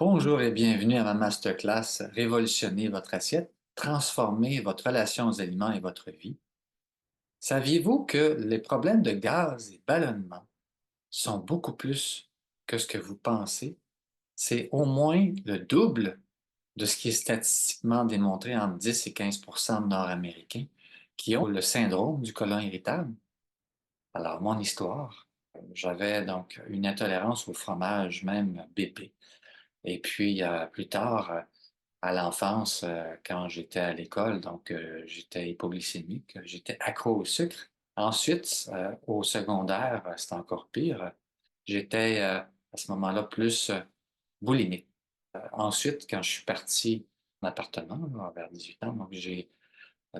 Bonjour et bienvenue à ma masterclass Révolutionner votre assiette, transformer votre relation aux aliments et votre vie. Saviez-vous que les problèmes de gaz et ballonnement sont beaucoup plus que ce que vous pensez? C'est au moins le double de ce qui est statistiquement démontré entre 10 et 15% de Nord-Américains qui ont le syndrome du côlon irritable. Alors, mon histoire, j'avais donc une intolérance au fromage, même bébé. Et puis, plus tard, à l'enfance, quand j'étais à l'école, donc j'étais hypoglycémique, j'étais accro au sucre. Ensuite, au secondaire, c'était encore pire. J'étais à ce moment-là plus boulimique. Ensuite, quand je suis parti en appartement, là, vers 18 ans, donc j'ai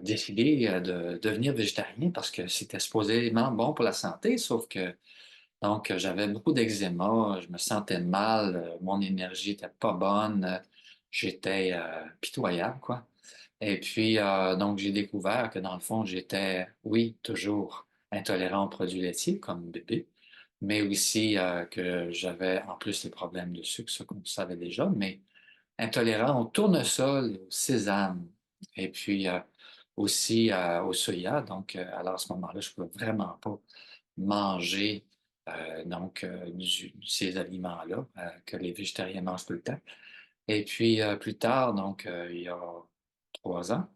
décidé de devenir végétarien parce que c'était supposément bon pour la santé, sauf que donc, j'avais beaucoup d'eczéma, je me sentais mal, mon énergie était pas bonne, j'étais pitoyable, quoi. Et puis, donc, j'ai découvert que dans le fond, j'étais, oui, toujours intolérant aux produits laitiers, comme bébé, mais aussi que j'avais en plus les problèmes de sucre, ce qu'on savait déjà, mais intolérant au tournesol et au sésame, et puis aussi au soya. Donc, alors à ce moment-là, je ne pouvais vraiment pas manger ces aliments-là que les végétariens mangent tout le temps. Et puis plus tard, donc il y a 3 ans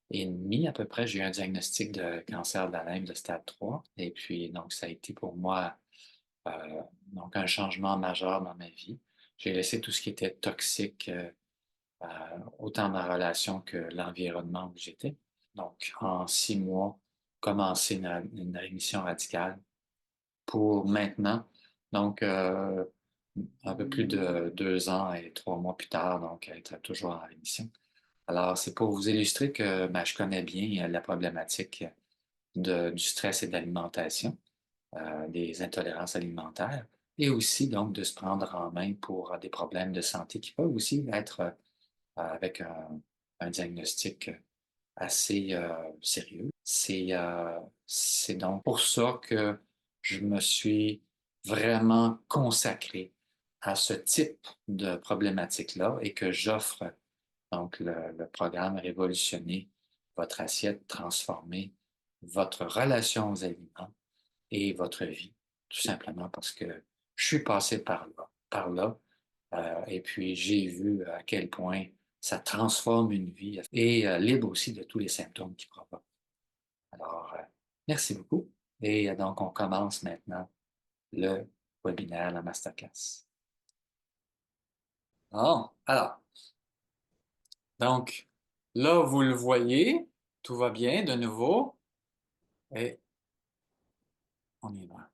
et demi à peu près, j'ai eu un diagnostic de cancer de la lèvre de stade 3. Et puis donc ça a été pour moi donc un changement majeur dans ma vie. J'ai laissé tout ce qui était toxique, autant ma relation que l'environnement où j'étais. Donc en 6 mois, commencer une rémission radicale pour maintenant. Donc, un peu plus de 2 ans et 3 mois plus tard, donc être toujours en rémission. Alors, c'est pour vous illustrer que ben, je connais bien la problématique du stress et de l'alimentation, des intolérances alimentaires, et aussi donc de se prendre en main pour des problèmes de santé qui peuvent aussi être avec un diagnostic assez sérieux. C'est donc pour ça que je me suis vraiment consacré à ce type de problématique-là et que j'offre donc le programme Révolutionner votre assiette, transformer votre relation aux aliments et votre vie, tout simplement parce que je suis passé par là, et puis j'ai vu à quel point ça transforme une vie et libre aussi de tous les symptômes qui provoquent. Alors, merci beaucoup. Et donc, on commence maintenant le webinaire, la masterclass. Bon, alors, donc, là, vous le voyez, tout va bien de nouveau, et on y va.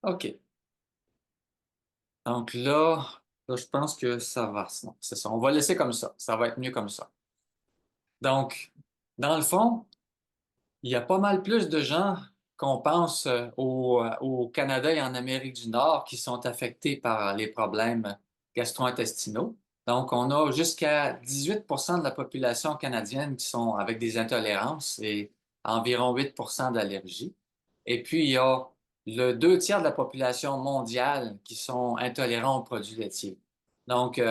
OK. Donc là, je pense que ça va. Non, c'est ça. On va laisser comme ça. Ça va être mieux comme ça. Donc, dans le fond, il y a pas mal plus de gens qu'on pense au Canada et en Amérique du Nord qui sont affectés par les problèmes gastro-intestinaux. Donc, on a jusqu'à 18% de la population canadienne qui sont avec des intolérances et environ 8% d'allergies. Et puis, il y a le 2 tiers de la population mondiale qui sont intolérants aux produits laitiers. Donc,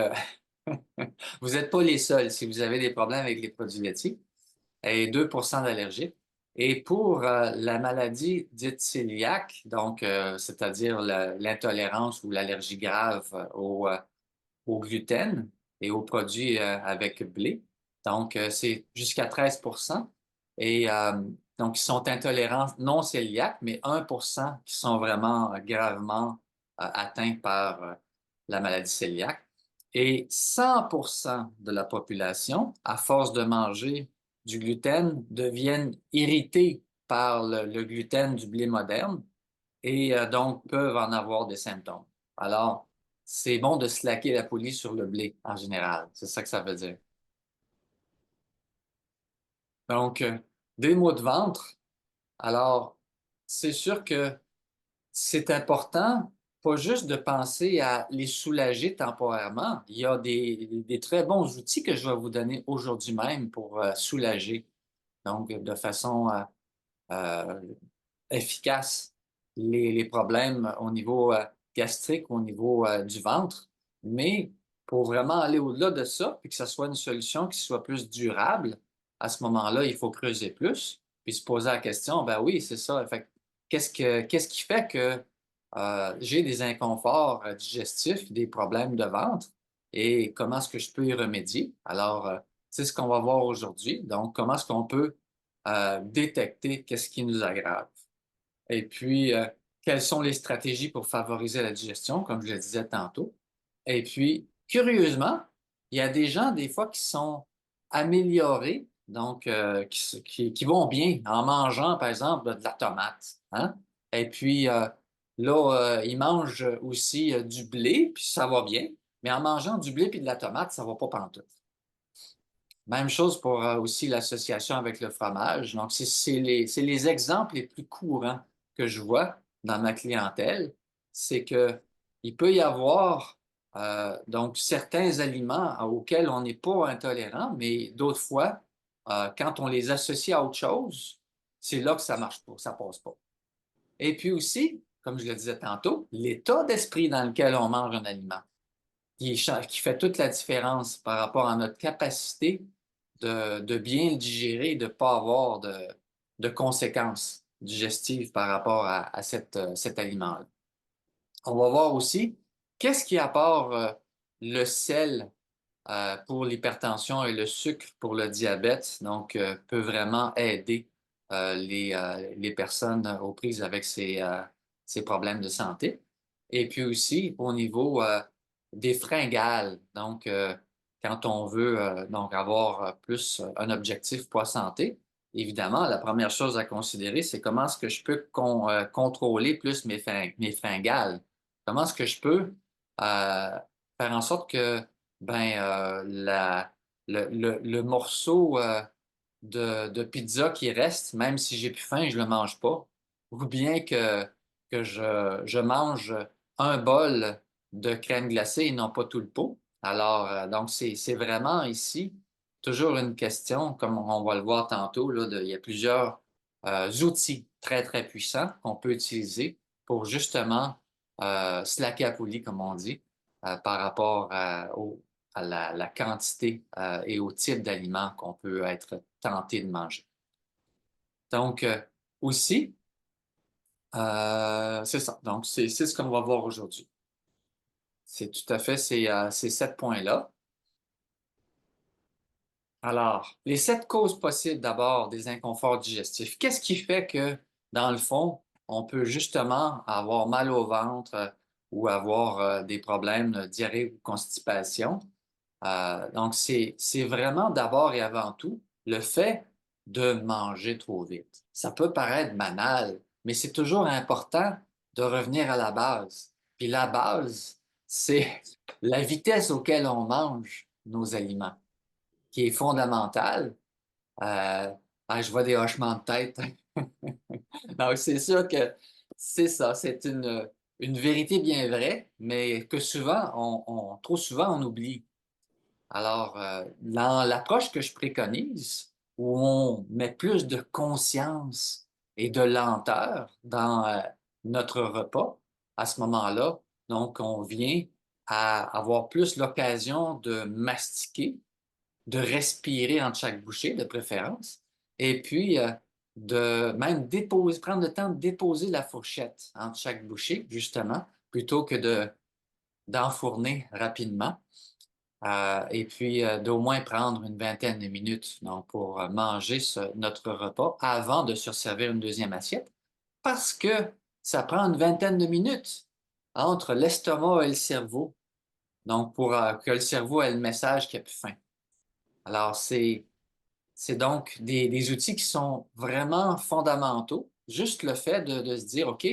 vous n'êtes pas les seuls si vous avez des problèmes avec les produits laitiers et 2% d'allergiques. Et pour la maladie dite cœliaque, donc c'est-à-dire l'intolérance ou l'allergie grave au gluten et aux produits avec blé, donc c'est jusqu'à 13%. Et donc, ils sont intolérants non cœliaques, mais 1% qui sont vraiment gravement atteints par la maladie cœliaque. Et 100% de la population, à force de manger du gluten, deviennent irrités par le gluten du blé moderne et donc peuvent en avoir des symptômes. Alors, c'est bon de slacker la poulie sur le blé en général. C'est ça que ça veut dire. Donc, des maux de ventre. Alors, c'est sûr que c'est important, pas juste de penser à les soulager temporairement. Il y a des très bons outils que je vais vous donner aujourd'hui même pour soulager, donc de façon euh, efficace, les problèmes au niveau gastrique au niveau du ventre. Mais pour vraiment aller au-delà de ça, puis que ce soit une solution qui soit plus durable, à ce moment-là, il faut creuser plus, puis se poser la question, ben oui, c'est ça. Fait que qu'est-ce qui fait que j'ai des inconforts digestifs, des problèmes de ventre, et comment est-ce que je peux y remédier? Alors, c'est ce qu'on va voir aujourd'hui. Donc, comment est-ce qu'on peut détecter qu'est-ce qui nous aggrave? Et puis, quelles sont les stratégies pour favoriser la digestion, comme je le disais tantôt? Et puis, curieusement, il y a des gens, des fois, qui sont améliorés, donc qui vont bien en mangeant, par exemple, de la tomate. Hein? Et puis, là, ils mangent aussi du blé, puis ça va bien. Mais en mangeant du blé puis de la tomate, ça va pas pantoute. Même chose pour aussi l'association avec le fromage. Donc, c'est les exemples les plus courants que je vois dans ma clientèle. C'est que il peut y avoir donc certains aliments auxquels on n'est pas intolérant, mais d'autres fois, quand on les associe à autre chose, c'est là que ça marche pas, ça passe pas. Et puis aussi, comme je le disais tantôt, l'état d'esprit dans lequel on mange un aliment qui fait toute la différence par rapport à notre capacité de bien le digérer et de ne pas avoir de conséquences digestives par rapport à cet aliment-là. On va voir aussi qu'est-ce qui apporte le sel pour l'hypertension et le sucre pour le diabète, donc peut vraiment aider les personnes aux prises avec ces problèmes de santé. Et puis aussi au niveau des fringales, donc quand on veut donc avoir plus un objectif poids santé, évidemment, la première chose à considérer, c'est comment est-ce que je peux contrôler plus mes fringales. Comment est-ce que je peux faire en sorte que ben, le morceau de pizza qui reste, même si j'ai plus faim, je le mange pas. Ou bien que je mange un bol de crème glacée et non pas tout le pot. Alors, donc, c'est vraiment ici toujours une question, comme on va le voir tantôt, là, il y a plusieurs outils très, très puissants qu'on peut utiliser pour justement slacker à poulie, comme on dit, par rapport à la quantité et au type d'aliments qu'on peut être tenté de manger. Donc, aussi, c'est ça. Donc, c'est ce qu'on va voir aujourd'hui. C'est tout à fait ces 7 points-là. Alors, les 7 causes possibles d'abord des inconforts digestifs. Qu'est-ce qui fait que, dans le fond, on peut justement avoir mal au ventre ou avoir des problèmes de diarrhée ou constipation? Donc, c'est vraiment d'abord et avant tout le fait de manger trop vite. Ça peut paraître banal, mais c'est toujours important de revenir à la base. Puis la base, c'est la vitesse auquel on mange nos aliments, qui est fondamentale. Je vois des hochements de tête. Donc, c'est sûr que c'est ça, c'est une vérité bien vraie, mais que souvent, trop souvent, on oublie. Alors, dans l'approche que je préconise, où on met plus de conscience et de lenteur dans notre repas, à ce moment-là, donc on vient à avoir plus l'occasion de mastiquer, de respirer entre chaque bouchée, de préférence, et puis de même prendre le temps de déposer la fourchette entre chaque bouchée, justement, plutôt que d'enfourner rapidement. Et puis d'au moins prendre une vingtaine de minutes donc, pour manger notre repas avant de se servir une deuxième assiette, parce que ça prend une vingtaine de minutes entre l'estomac et le cerveau, donc pour que le cerveau ait le message qu'il a plus faim. Alors, c'est donc des outils qui sont vraiment fondamentaux. Juste le fait de se dire, OK,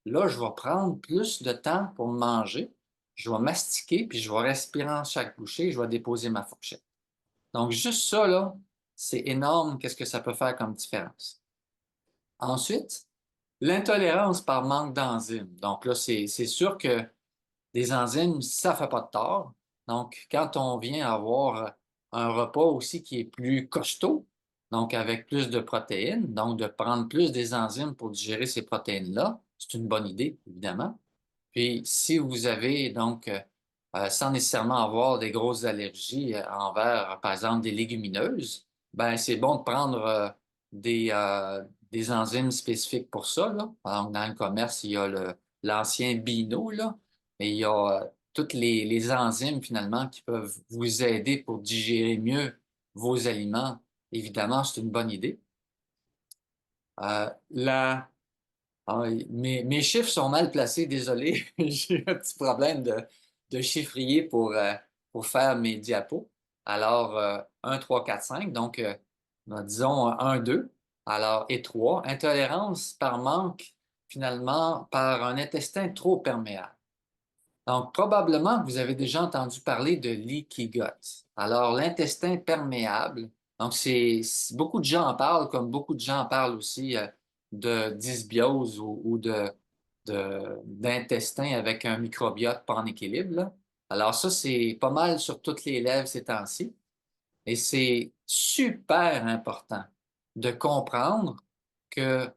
là, je vais prendre plus de temps pour manger, je vais mastiquer, puis je vais respirer en chaque bouchée, je vais déposer ma fourchette. Donc, juste ça, là, c'est énorme, qu'est-ce que ça peut faire comme différence. Ensuite, l'intolérance par manque d'enzymes. Donc là, c'est sûr que des enzymes, ça ne fait pas de tort. Donc, quand on vient avoir un repas aussi qui est plus costaud, donc avec plus de protéines, donc de prendre plus des enzymes pour digérer ces protéines-là, c'est une bonne idée, évidemment. Puis, si vous avez donc, sans nécessairement avoir des grosses allergies envers, par exemple, des légumineuses, ben c'est bon de prendre des enzymes spécifiques pour ça, là. Donc, dans le commerce, il y a l'ancien Beano, là, et il y a toutes les enzymes, finalement, qui peuvent vous aider pour digérer mieux vos aliments. Évidemment, c'est une bonne idée. La ah oui, mes chiffres sont mal placés, désolé. J'ai un petit problème de chiffrier pour faire mes diapos. Alors, 1, 3, 4, 5. Donc, disons 1, 2. Alors, et 3. Intolérance par manque, finalement, par un intestin trop perméable. Donc, probablement que vous avez déjà entendu parler de leaky gut. Alors, l'intestin perméable, donc beaucoup de gens en parlent, comme beaucoup de gens en parlent aussi de dysbiose ou d'intestin avec un microbiote pas en équilibre, là. Alors, ça, c'est pas mal sur toutes les lèvres ces temps-ci. Et c'est super important de comprendre que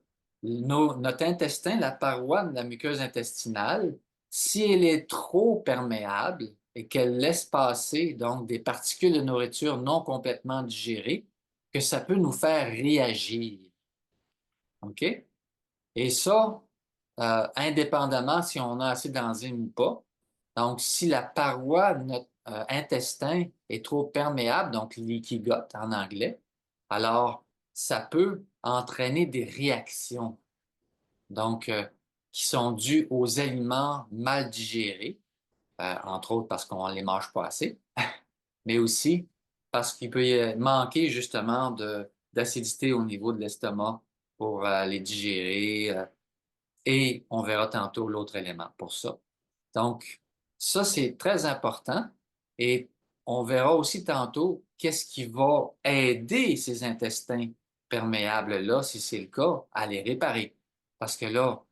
notre intestin, la paroi de la muqueuse intestinale, si elle est trop perméable et qu'elle laisse passer donc des particules de nourriture non complètement digérées, que ça peut nous faire réagir. OK? Et ça, indépendamment si on a assez d'enzymes ou pas. Donc, si la paroi de notre intestin est trop perméable, donc leaky gut en anglais, alors ça peut entraîner des réactions, donc qui sont dues aux aliments mal digérés, entre autres parce qu'on ne les mange pas assez, mais aussi parce qu'il peut y manquer justement d'acidité au niveau de l'estomac pour les digérer. Et on verra tantôt l'autre élément pour ça. Donc, ça, c'est très important. Et on verra aussi tantôt qu'est-ce qui va aider ces intestins perméables-là, si c'est le cas, à les réparer. Parce que là,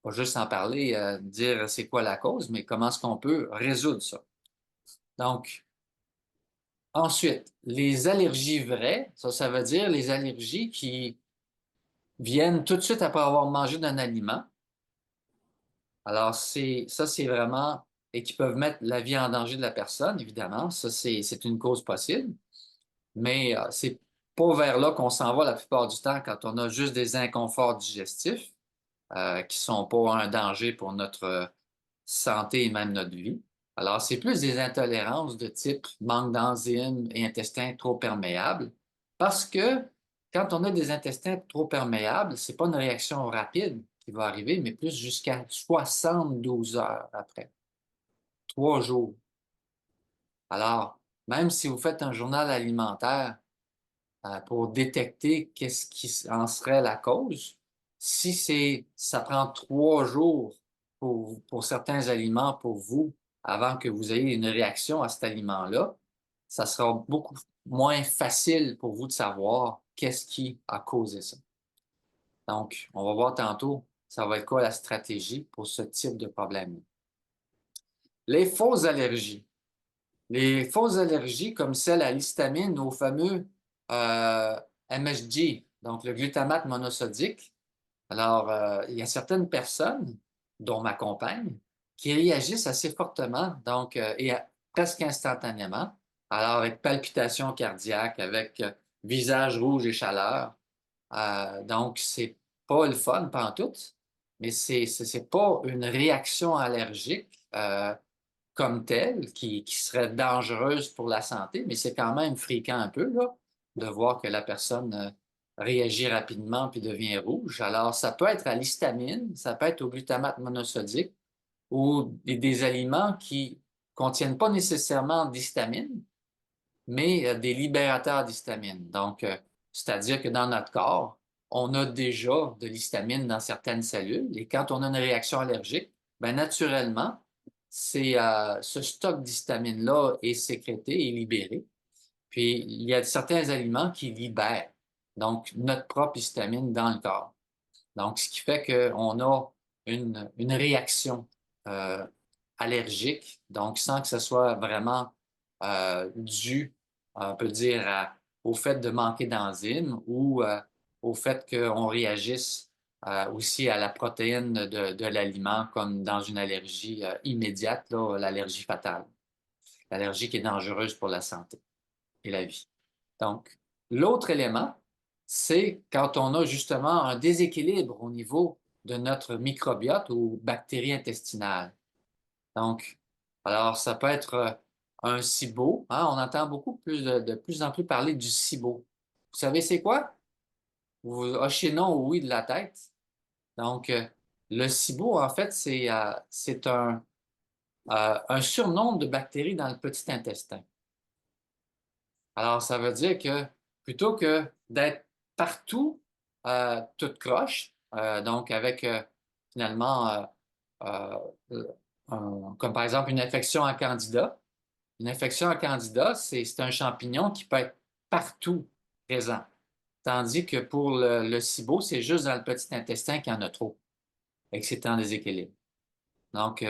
pas juste en parler, dire c'est quoi la cause, mais comment est-ce qu'on peut résoudre ça. Donc, ensuite, les allergies vraies, ça veut dire les allergies qui viennent tout de suite après avoir mangé d'un aliment. Alors, c'est vraiment, et qui peuvent mettre la vie en danger de la personne, évidemment. Ça, c'est une cause possible. Mais c'est pas vers là qu'on s'en va la plupart du temps quand on a juste des inconforts digestifs, qui sont pas un danger pour notre santé et même notre vie. Alors, c'est plus des intolérances de type manque d'enzymes et intestins trop perméables. Parce que quand on a des intestins trop perméables, c'est pas une réaction rapide qui va arriver, mais plus jusqu'à 72 heures après, 3 jours. Alors, même si vous faites un journal alimentaire pour détecter qu'est-ce qui en serait la cause, si ça prend 3 jours pour certains aliments pour vous avant que vous ayez une réaction à cet aliment-là, ça sera beaucoup moins facile pour vous de savoir qu'est-ce qui a causé ça. Donc, on va voir tantôt, ça va être quoi la stratégie pour ce type de problème. Les fausses allergies. Les fausses allergies comme celle à l'histamine, au fameux MSG, donc le glutamate monosodique. Alors, il y a certaines personnes, dont ma compagne, qui réagissent assez fortement, donc, presque instantanément. Alors, avec palpitations cardiaques, avec visage rouge et chaleur. Donc, c'est pas le fun pantoute, mais c'est pas une réaction allergique comme telle qui serait dangereuse pour la santé, mais c'est quand même fréquent un peu là, de voir que la personne réagit rapidement puis devient rouge. Alors, ça peut être à l'histamine, ça peut être au glutamate monosodique ou des aliments qui contiennent pas nécessairement d'histamine, mais des libérateurs d'histamine. Donc, c'est-à-dire que dans notre corps, on a déjà de l'histamine dans certaines cellules et quand on a une réaction allergique, ben naturellement, ce stock d'histamine-là est sécrété et libéré. Puis, il y a certains aliments qui libèrent donc notre propre histamine dans le corps. Donc, ce qui fait qu'on a une réaction euh, allergique, donc sans que ce soit vraiment dû, on peut dire, au fait de manquer d'enzymes ou au fait qu'on réagisse aussi à la protéine de l'aliment, comme dans une allergie immédiate, là, l'allergie fatale, l'allergie qui est dangereuse pour la santé et la vie. Donc, l'autre élément, c'est quand on a justement un déséquilibre au niveau de notre microbiote ou bactéries intestinales. Donc, alors ça peut être un SIBO, hein, on entend beaucoup plus de plus en plus parler du SIBO. Vous savez c'est quoi? Vous hochez non ou oui de la tête. Donc, le SIBO, en fait, c'est un surnombre de bactéries dans le petit intestin. Alors, ça veut dire que plutôt que d'être partout, toute croche, donc avec finalement, comme par exemple une infection à candida. Une infection à candida, c'est un champignon qui peut être partout présent. Tandis que pour le SIBO, c'est juste dans le petit intestin qu'il y en a trop et que c'est en déséquilibre. Donc,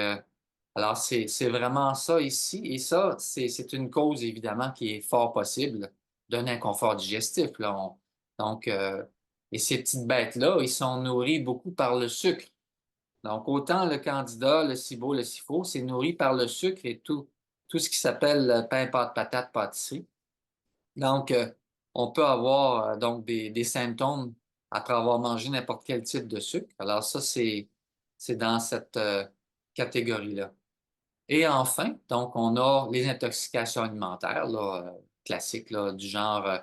alors c'est vraiment ça ici. Et ça, c'est une cause évidemment qui est fort possible d'un inconfort digestif. Là. Donc, et ces petites bêtes-là, ils sont nourris beaucoup par le sucre. Donc, autant le candida, le SIBO, le SIFO, c'est nourri par le sucre et tout ce qui s'appelle pain, pâte, patate, pâtisserie. Donc, on peut avoir donc des symptômes après avoir mangé n'importe quel type de sucre. Alors, ça, c'est dans cette catégorie-là. Et enfin, donc, on a les intoxications alimentaires, là, classiques, là, du genre,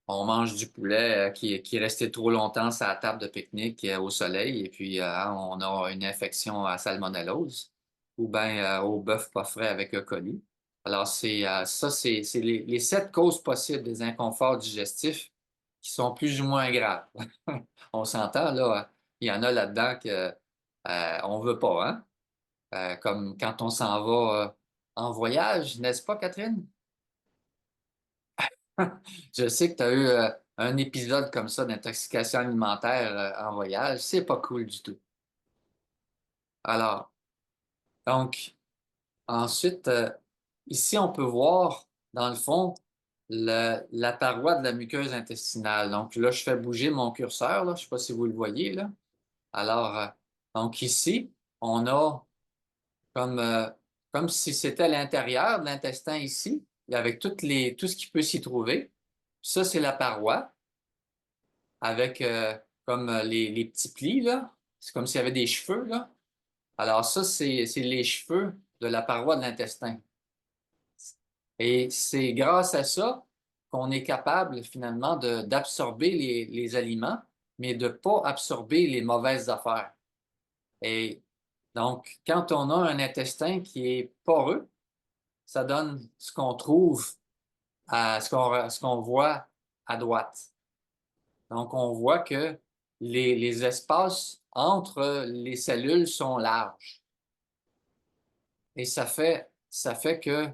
on mange du poulet qui est resté trop longtemps sur la table de pique-nique au soleil, et puis on a une infection à salmonellose, ou bien au bœuf pas frais avec E. coli. Alors, c'est les 7 causes possibles des inconforts digestifs qui sont plus ou moins graves. On s'entend, là, il y en a là-dedans que on veut pas, hein? Comme quand on s'en va en voyage, n'est-ce pas, Catherine? Je sais que tu as eu un épisode comme ça d'intoxication alimentaire en voyage. C'est pas cool du tout. Alors, donc, ensuite, ici, on peut voir, dans le fond, la paroi de la muqueuse intestinale. Donc là, je fais bouger mon curseur, là. Je ne sais pas si vous le voyez, là. Alors, donc ici, on a comme, comme si c'était à l'intérieur de l'intestin ici, avec tout ce qui peut s'y trouver. Ça, c'est la paroi, avec comme les petits plis, là. C'est comme s'il y avait des cheveux, là. Alors ça, c'est les cheveux de la paroi de l'intestin. Et c'est grâce à ça qu'on est capable finalement d'absorber les aliments, mais de ne pas absorber les mauvaises affaires. Et donc, quand on a un intestin qui est poreux, ça donne ce qu'on trouve à ce qu'on voit à droite. Donc, on voit que les espaces entre les cellules sont larges. Et ça fait que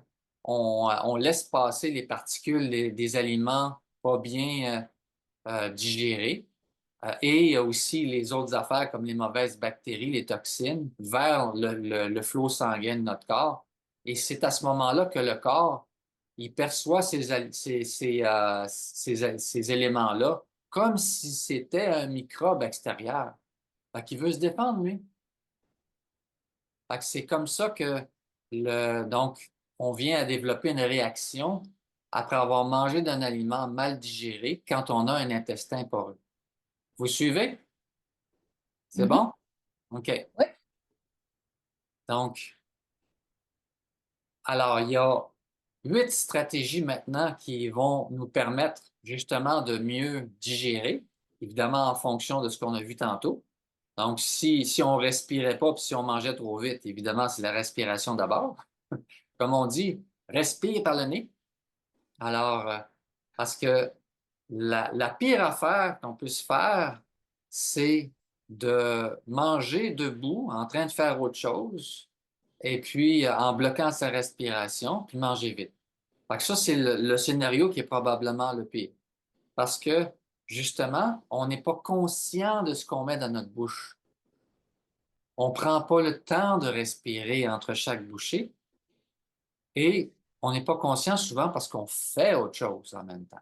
on laisse passer les particules des aliments pas bien digérés. Et il y a aussi les autres affaires comme les mauvaises bactéries, les toxines, vers le flot sanguin de notre corps. Et c'est à ce moment-là que le corps, il perçoit ces éléments-là comme si c'était un microbe extérieur. Fait qu'il veut se défendre, lui. Fait que c'est comme ça que donc, on vient à développer une réaction après avoir mangé d'un aliment mal digéré quand on a un intestin poreux. Vous suivez? C'est Mhm. bon? OK. Ouais. Donc, alors, il y a 8 stratégies maintenant qui vont nous permettre justement de mieux digérer, évidemment en fonction de ce qu'on a vu tantôt. Donc, si on respirait pas, puis si on mangeait trop vite, évidemment, c'est la respiration d'abord. Comme on dit, respire par le nez. Alors, parce que la pire affaire qu'on puisse faire, c'est de manger debout, en train de faire autre chose, et puis en bloquant sa respiration, puis manger vite. Fait que ça, c'est le scénario qui est probablement le pire. Parce que, justement, on n'est pas conscient de ce qu'on met dans notre bouche. On prend pas le temps de respirer entre chaque bouchée et on n'est pas conscient souvent parce qu'on fait autre chose en même temps.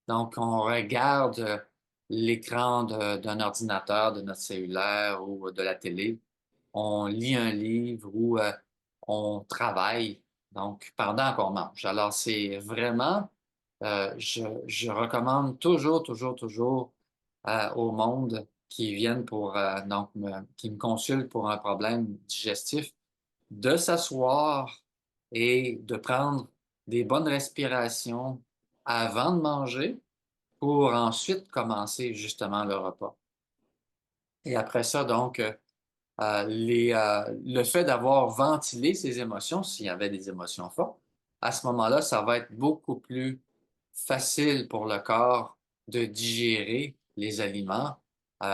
Donc, on regarde l'écran d'un ordinateur, de notre cellulaire ou de la télé. On lit un livre ou on travaille, donc pendant qu'on mange. Alors, c'est vraiment, je recommande toujours au monde qui viennent pour, qui me consultent pour un problème digestif, de s'asseoir et de prendre des bonnes respirations avant de manger pour ensuite commencer justement le repas. Et après ça, donc, le fait d'avoir ventilé ses émotions, s'il y avait des émotions fortes, à ce moment-là, ça va être beaucoup plus facile pour le corps de digérer les aliments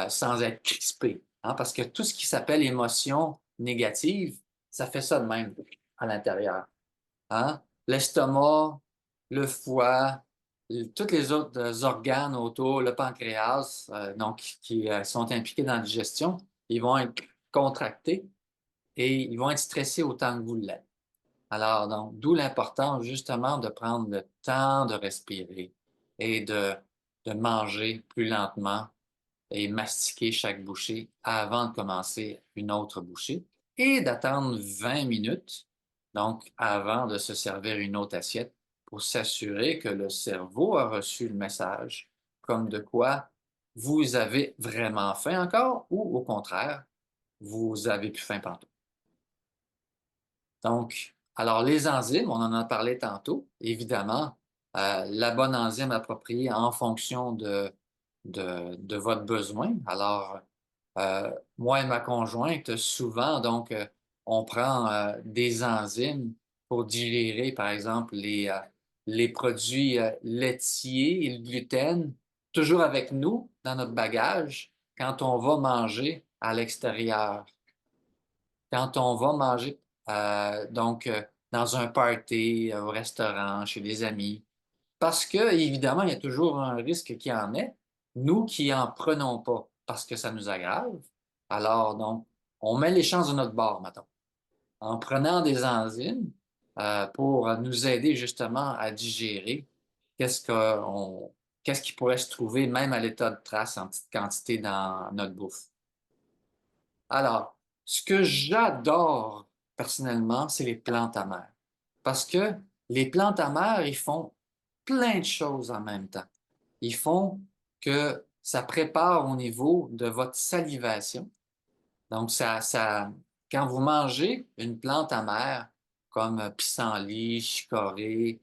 sans être crispé. Hein, parce que tout ce qui s'appelle émotion négative, ça fait ça de même à l'intérieur. Hein? L'estomac, le foie, tous les autres organes autour, le pancréas, donc qui sont impliqués dans la digestion, ils vont être contractés et ils vont être stressés autant que vous l'êtes. Alors, donc, d'où l'importance justement de prendre le temps de respirer et de manger plus lentement et mastiquer chaque bouchée avant de commencer une autre bouchée et d'attendre 20 minutes, donc avant de se servir une autre assiette pour s'assurer que le cerveau a reçu le message comme de quoi vous avez vraiment faim encore ou au contraire, vous avez plus faim pantoute. Donc, alors les enzymes, on en a parlé tantôt, évidemment, la bonne enzyme appropriée en fonction de votre besoin. Alors, moi et ma conjointe, souvent, donc, on prend des enzymes pour digérer, par exemple, les produits laitiers et le gluten, toujours avec nous dans notre bagage quand on va manger à l'extérieur. Quand on va manger, dans un party, au restaurant, chez des amis, parce que, évidemment, il y a toujours un risque qu'il y en ait, nous qui en prenons pas parce que ça nous aggrave. Alors, donc, on met les chances de notre bord, mettons, en prenant des enzymes pour nous aider justement à digérer qu'est-ce qu'on, qu'est-ce qui pourrait se trouver même à l'état de trace en petite quantité dans notre bouffe. Alors, ce que j'adore personnellement, c'est les plantes amères. Parce que les plantes amères, ils font plein de choses en même temps. Ils font que ça prépare au niveau de votre salivation. Donc, quand vous mangez une plante amère, comme pissenlit, chicorée,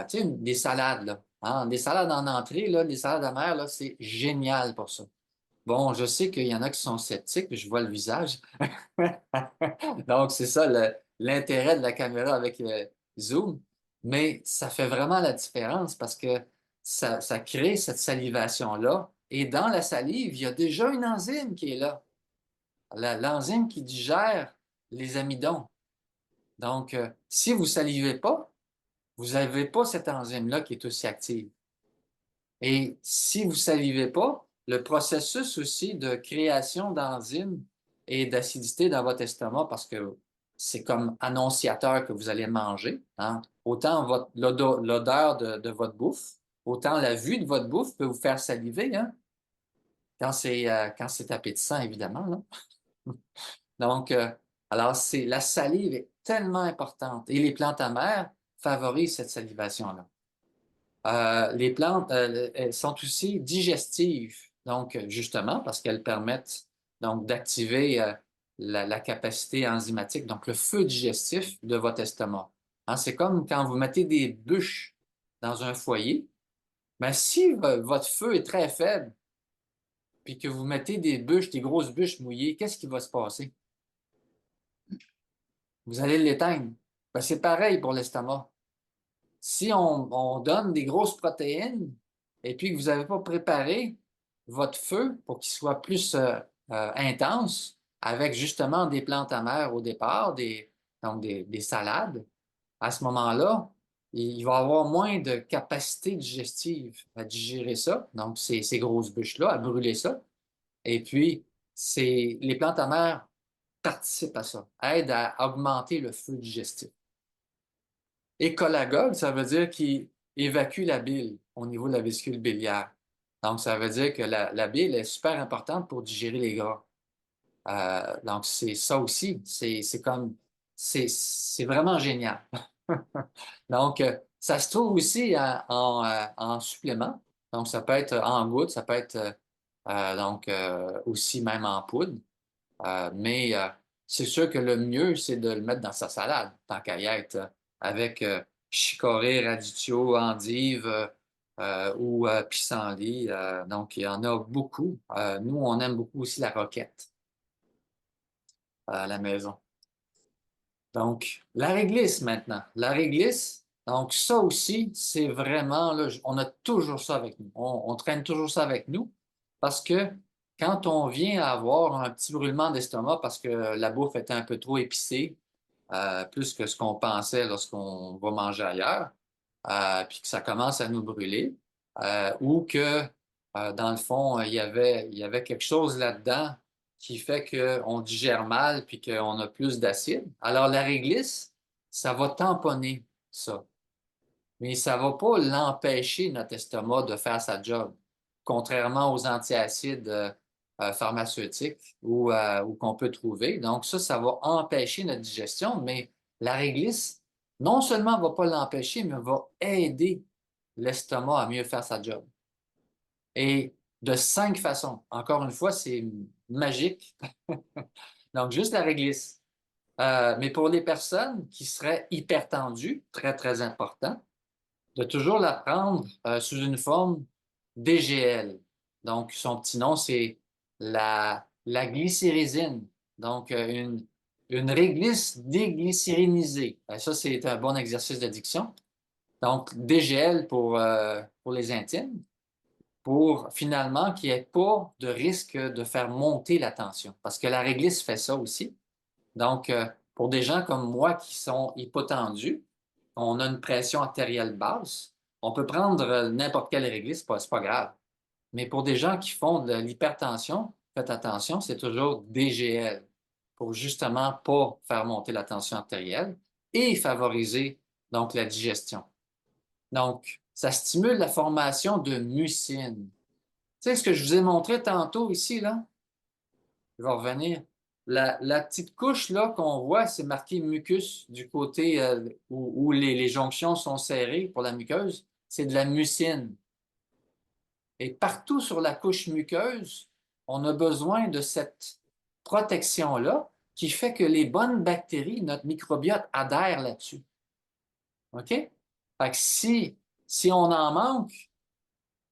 tu sais, des salades, là, hein, des salades en entrée, là, les salades amères, là, c'est génial pour ça. Bon, je sais qu'il y en a qui sont sceptiques, je vois le visage. Donc, c'est ça l'intérêt de la caméra avec le zoom. Mais ça fait vraiment la différence parce que ça crée cette salivation-là. Et dans la salive, il y a déjà une enzyme qui est là. L'enzyme qui digère les amidons. Donc, si vous salivez pas, vous n'avez pas cette enzyme-là qui est aussi active. Et si vous salivez pas, le processus aussi de création d'enzymes et d'acidité dans votre estomac, parce que c'est comme annonciateur que vous allez manger, hein. Autant l'odeur de votre bouffe, autant la vue de votre bouffe peut vous faire saliver, hein, quand c'est appétissant, évidemment, là. Donc, alors, la salive est tellement importante et les plantes amères favorisent cette salivation-là. Les plantes, elles sont aussi digestives, donc justement parce qu'elles permettent donc d'activer la capacité enzymatique, donc le feu digestif de votre estomac. Hein, c'est comme quand vous mettez des bûches dans un foyer, mais si votre feu est très faible, puis que vous mettez des bûches, des grosses bûches mouillées, qu'est-ce qui va se passer? Vous allez l'éteindre. Ben, c'est pareil pour l'estomac. Si on donne des grosses protéines et puis que vous n'avez pas préparé votre feu pour qu'il soit plus intense avec justement des plantes amères au départ, donc des salades, à ce moment-là, il va avoir moins de capacité digestive à digérer ça, donc ces grosses bûches-là, à brûler ça. Et puis, les plantes amères participent à ça, aident à augmenter le feu digestif. Écolagogue, ça veut dire qu'il évacue la bile au niveau de la vésicule biliaire. Donc, ça veut dire que la bile est super importante pour digérer les gras. Donc, c'est ça aussi. C'est comme, c'est vraiment génial. Donc, ça se trouve aussi en supplément. Donc, ça peut être en gouttes, ça peut être donc aussi même en poudre. Mais c'est sûr que le mieux, c'est de le mettre dans sa salade, tant qu'à y être, avec chicorée, radicchio, endive ou pissenlit. Donc, il y en a beaucoup. Nous, on aime beaucoup aussi la roquette à la maison. Donc, la réglisse maintenant. La réglisse, donc ça aussi, c'est vraiment, là, on a toujours ça avec nous. On traîne toujours ça avec nous parce que quand on vient avoir un petit brûlement d'estomac parce que la bouffe était un peu trop épicée, plus que ce qu'on pensait lorsqu'on va manger ailleurs, puis que ça commence à nous brûler, ou que, dans le fond, il y avait quelque chose là-dedans qui fait qu'on digère mal puis qu'on a plus d'acide. Alors, la réglisse, ça va tamponner ça. Mais ça ne va pas l'empêcher, notre estomac, de faire sa job. Contrairement aux antiacides pharmaceutiques ou qu'on peut trouver. Donc, ça va empêcher notre digestion, mais la réglisse, non seulement ne va pas l'empêcher, mais va aider l'estomac à mieux faire sa job. Et de 5 façons. Encore une fois, c'est magique. Donc, juste la réglisse. Mais pour les personnes qui seraient hypertendues, très, très important, de toujours la prendre sous une forme DGL. Donc, son petit nom, c'est la glycyrrhizine. Donc, une réglisse déglycérynisée. Ça, c'est un bon exercice d'addiction. Donc, DGL pour les intimes, pour finalement qu'il n'y ait pas de risque de faire monter la tension. Parce que la réglisse fait ça aussi. Donc, pour des gens comme moi qui sont hypotendus, on a une pression artérielle basse, on peut prendre n'importe quelle réglisse, c'est pas grave. Mais pour des gens qui font de l'hypertension, faites attention, c'est toujours DGL pour justement pas faire monter la tension artérielle et favoriser donc la digestion. Donc, ça stimule la formation de mucine. Tu sais ce que je vous ai montré tantôt ici, là? Je vais revenir. La petite couche là qu'on voit, c'est marqué mucus du côté où les jonctions sont serrées pour la muqueuse. C'est de la mucine. Et partout sur la couche muqueuse, on a besoin de cette protection-là qui fait que les bonnes bactéries, notre microbiote, adhèrent là-dessus. OK? Fait que si on en manque,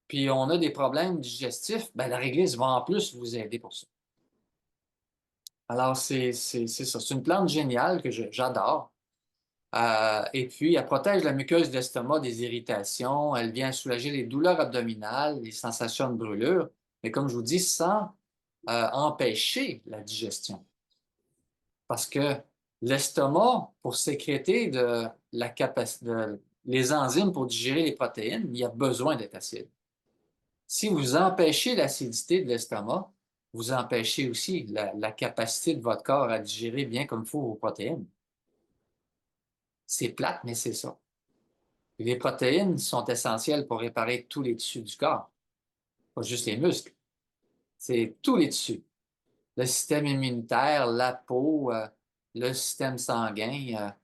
puis on a des problèmes digestifs, ben la réglisse va en plus vous aider pour ça. Alors, c'est ça. C'est une plante géniale que j'adore. Et puis, elle protège la muqueuse de l'estomac des irritations. Elle vient soulager les douleurs abdominales, les sensations de brûlure. Mais comme je vous dis, sans empêcher la digestion. Parce que l'estomac, pour sécréter les enzymes pour digérer les protéines, il y a besoin d'être acide. Si vous empêchez l'acidité de l'estomac, vous empêchez aussi la capacité de votre corps à digérer bien comme il faut vos protéines. C'est plate, mais c'est ça. Les protéines sont essentielles pour réparer tous les tissus du corps, pas juste les muscles. C'est tous les tissus. Le système immunitaire, la peau, le système sanguin.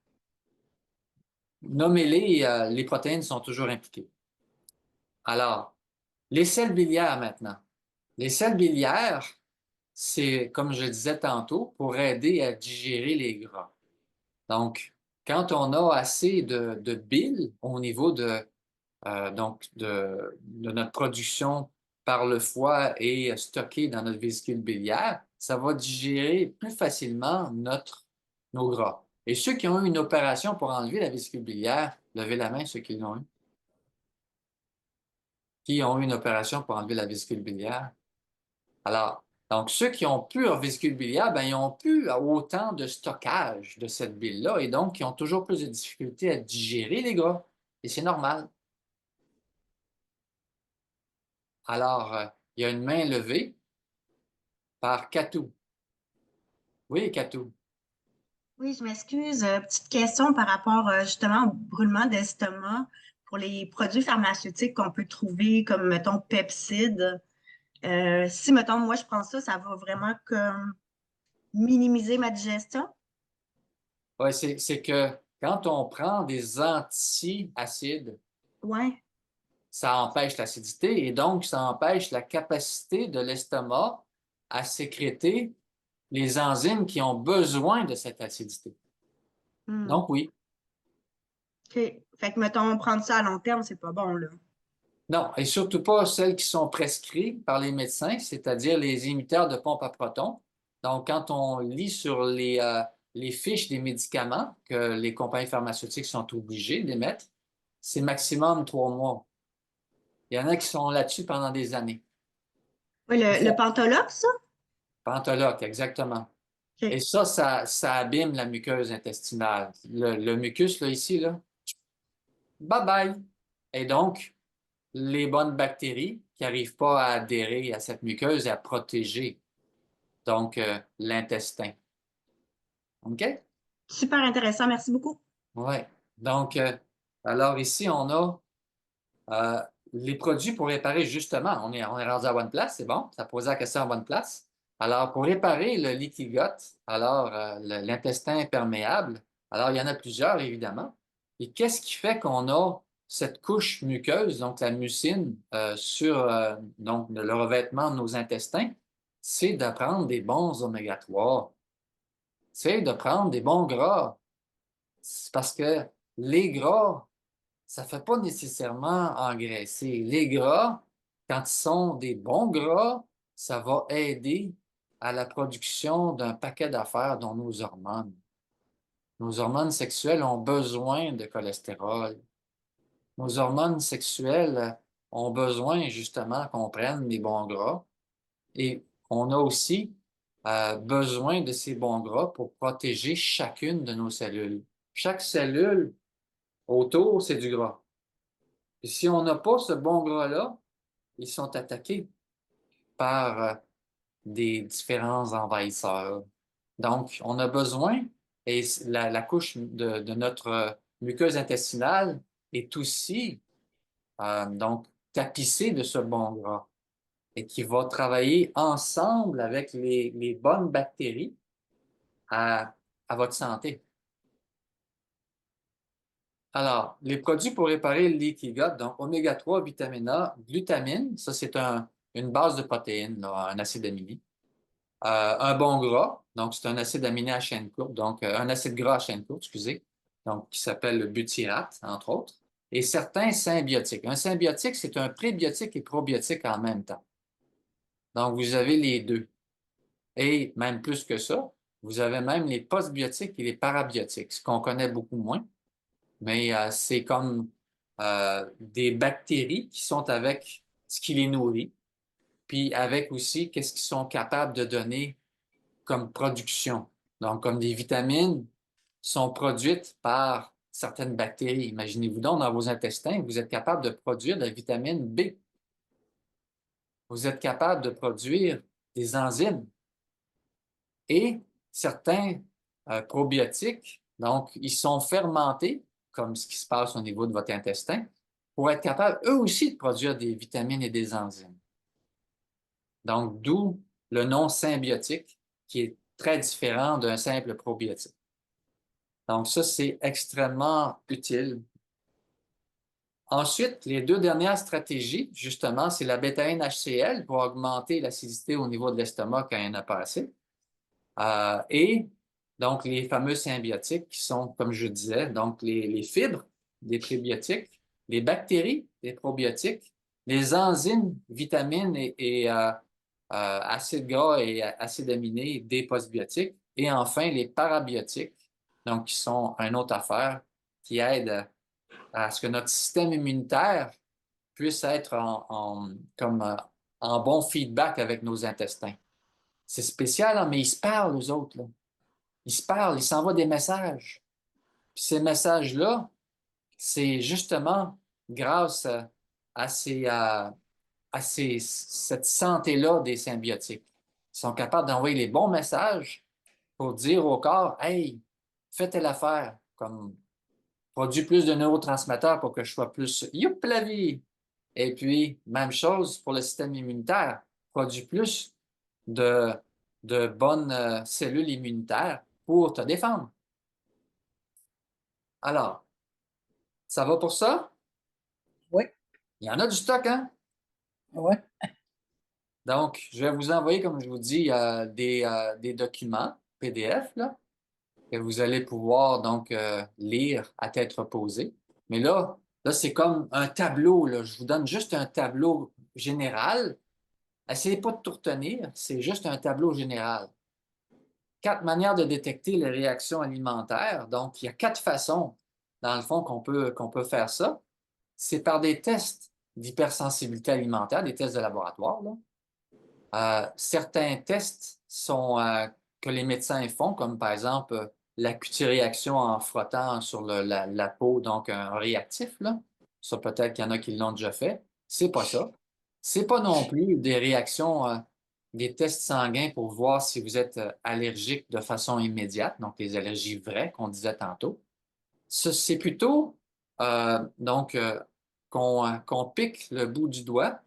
Nommez-les, les protéines sont toujours impliquées. Alors, les sels biliaires maintenant. Les sels biliaires, c'est, comme je le disais tantôt, pour aider à digérer les gras. Donc, quand on a assez de bile au niveau de notre production par le foie et stocké dans notre vésicule biliaire, ça va digérer plus facilement nos gras. Et ceux qui ont eu une opération pour enlever la vésicule biliaire, levez la main, ceux qui l'ont eu. Qui ont eu une opération pour enlever la vésicule biliaire? Alors, donc, ceux qui ont plus leur vésicule biliaire, ben, ils n'ont plus autant de stockage de cette bile-là et donc ils ont toujours plus de difficultés à digérer les gras. Et c'est normal. Alors, il y a une main levée par Katou. Oui, Katou. Oui, je m'excuse. Petite question par rapport justement au brûlement d'estomac. pour les produits pharmaceutiques qu'on peut trouver, comme, mettons, Pepcid, si, mettons, moi, je prends ça, ça va vraiment comme minimiser ma digestion? Ouais, c'est que quand on prend des antiacides, Ouais. ça empêche l'acidité et donc ça empêche la capacité de l'estomac à sécréter les enzymes qui ont besoin de cette acidité. Hmm. Donc oui, OK. Fait que, mettons, prendre ça à long terme, c'est pas bon, là. non, et surtout pas celles qui sont prescrites par les médecins, c'est-à-dire les inhibiteurs de pompe à protons. Donc, quand on lit sur les fiches des médicaments que les compagnies pharmaceutiques sont obligées d'émettre, c'est maximum 3 mois. Il y en a qui sont là-dessus pendant des années. Oui, le Pentoloc, ça? Pentoloc, exactement. Et OK. ça abîme la muqueuse intestinale. Le mucus, là, ici, là, bye bye. Et donc, les bonnes bactéries qui n'arrivent pas à adhérer à cette muqueuse et à protéger, donc, l'intestin. OK? Super intéressant. Merci beaucoup. Oui. Donc, alors ici, on a euh, les produits pour réparer, justement, on est rendu à bonne place, c'est bon, ça posait la question à bonne place. Alors, pour réparer le leaky gut, alors l'intestin imperméable, alors il y en a plusieurs, évidemment. Et qu'est-ce qui fait qu'on a cette couche muqueuse, donc la mucine, sur donc, le revêtement de nos intestins? C'est de prendre des bons oméga 3, c'est de prendre des bons gras. C'est parce que les gras, ça ne fait pas nécessairement engraisser. Les gras, quand ils sont des bons gras, ça va aider à la production d'un paquet d'affaires, dont nos hormones. Nos hormones sexuelles ont besoin de cholestérol. Nos hormones sexuelles ont besoin justement qu'on prenne des bons gras. Et on a aussi besoin de ces bons gras pour protéger chacune de nos cellules. Chaque cellule autour, c'est du gras. Et si on n'a pas ce bon gras-là, ils sont attaqués par des différents envahisseurs. Donc, on a besoin, et la couche de notre muqueuse intestinale est aussi donc tapissée de ce bon gras et qui va travailler ensemble avec les bonnes bactéries à, à votre santé. Alors, les produits pour réparer le leaky gut, donc oméga 3, vitamine A, glutamine, ça c'est une base de protéines, là, un acide aminé. Un bon gras, donc c'est un acide aminé à chaîne courte, donc un acide gras à chaîne courte, excusez, donc qui s'appelle le butyrate, entre autres, et certains symbiotiques. Un symbiotique, c'est un prébiotique et probiotique en même temps. Donc, vous avez les deux. Et même plus que ça, vous avez même les postbiotiques et les parabiotiques, ce qu'on connaît beaucoup moins, mais c'est comme des bactéries qui sont avec ce qui les nourrit, puis avec aussi qu'est-ce qu'ils sont capables de donner comme production. Donc, comme des vitamines sont produites par certaines bactéries. Imaginez-vous donc dans vos intestins, vous êtes capable de produire de la vitamine B. Vous êtes capable de produire des enzymes et certains probiotiques, donc ils sont fermentés, comme ce qui se passe au niveau de votre intestin, pour être capables eux aussi de produire des vitamines et des enzymes. Donc, d'où le nom symbiotique, qui est très différent d'un simple probiotique. Donc, ça, c'est extrêmement utile. Ensuite, les deux dernières stratégies, justement, c'est la bêtaïne HCl pour augmenter l'acidité au niveau de l'estomac quand il n'y en a pas assez. Et donc, les fameux symbiotiques qui sont, comme je disais, donc les fibres des prébiotiques, les bactéries des probiotiques, les enzymes, vitamines et acides gras et acides aminés des postbiotiques, et enfin les parabiotiques, donc qui sont une autre affaire qui aident à ce que notre système immunitaire puisse être comme, en bon feedback avec nos intestins. C'est spécial, hein, mais ils se parlent, aux autres, là. Ils se parlent, ils s'envoient des messages. Puis ces messages-là, c'est justement grâce cette santé-là des symbiotiques. Ils sont capables d'envoyer les bons messages pour dire au corps, hey, fais telle affaire, comme produit plus de neurotransmetteurs pour que je sois plus youp la vie. Et puis, même chose pour le système immunitaire, produit plus de, de bonnes cellules immunitaires pour te défendre. Alors, ça va pour ça? Oui, Il y en a du stock, hein? oui. Donc, je vais vous envoyer, comme je vous dis, des documents PDF là, que vous allez pouvoir donc lire à tête reposée. Mais là, c'est comme un tableau, là. Je vous donne juste un tableau général. Essayez pas de tout retenir, c'est juste un tableau général. 4 manières de détecter les réactions alimentaires. Donc, il y a 4 façons, dans le fond, qu'on peut faire ça. C'est par des tests d'hypersensibilité alimentaire, des tests de laboratoire, là. Certains tests que les médecins font, comme par exemple l'acuité réaction en frottant sur la peau, donc un réactif, là. Ça, peut-être qu'il y en a qui l'ont déjà fait. C'est pas ça. C'est pas non plus des réactions, des tests sanguins pour voir si vous êtes allergique de façon immédiate, donc les allergies vraies qu'on disait tantôt. C'est plutôt qu'on pique le bout du doigt,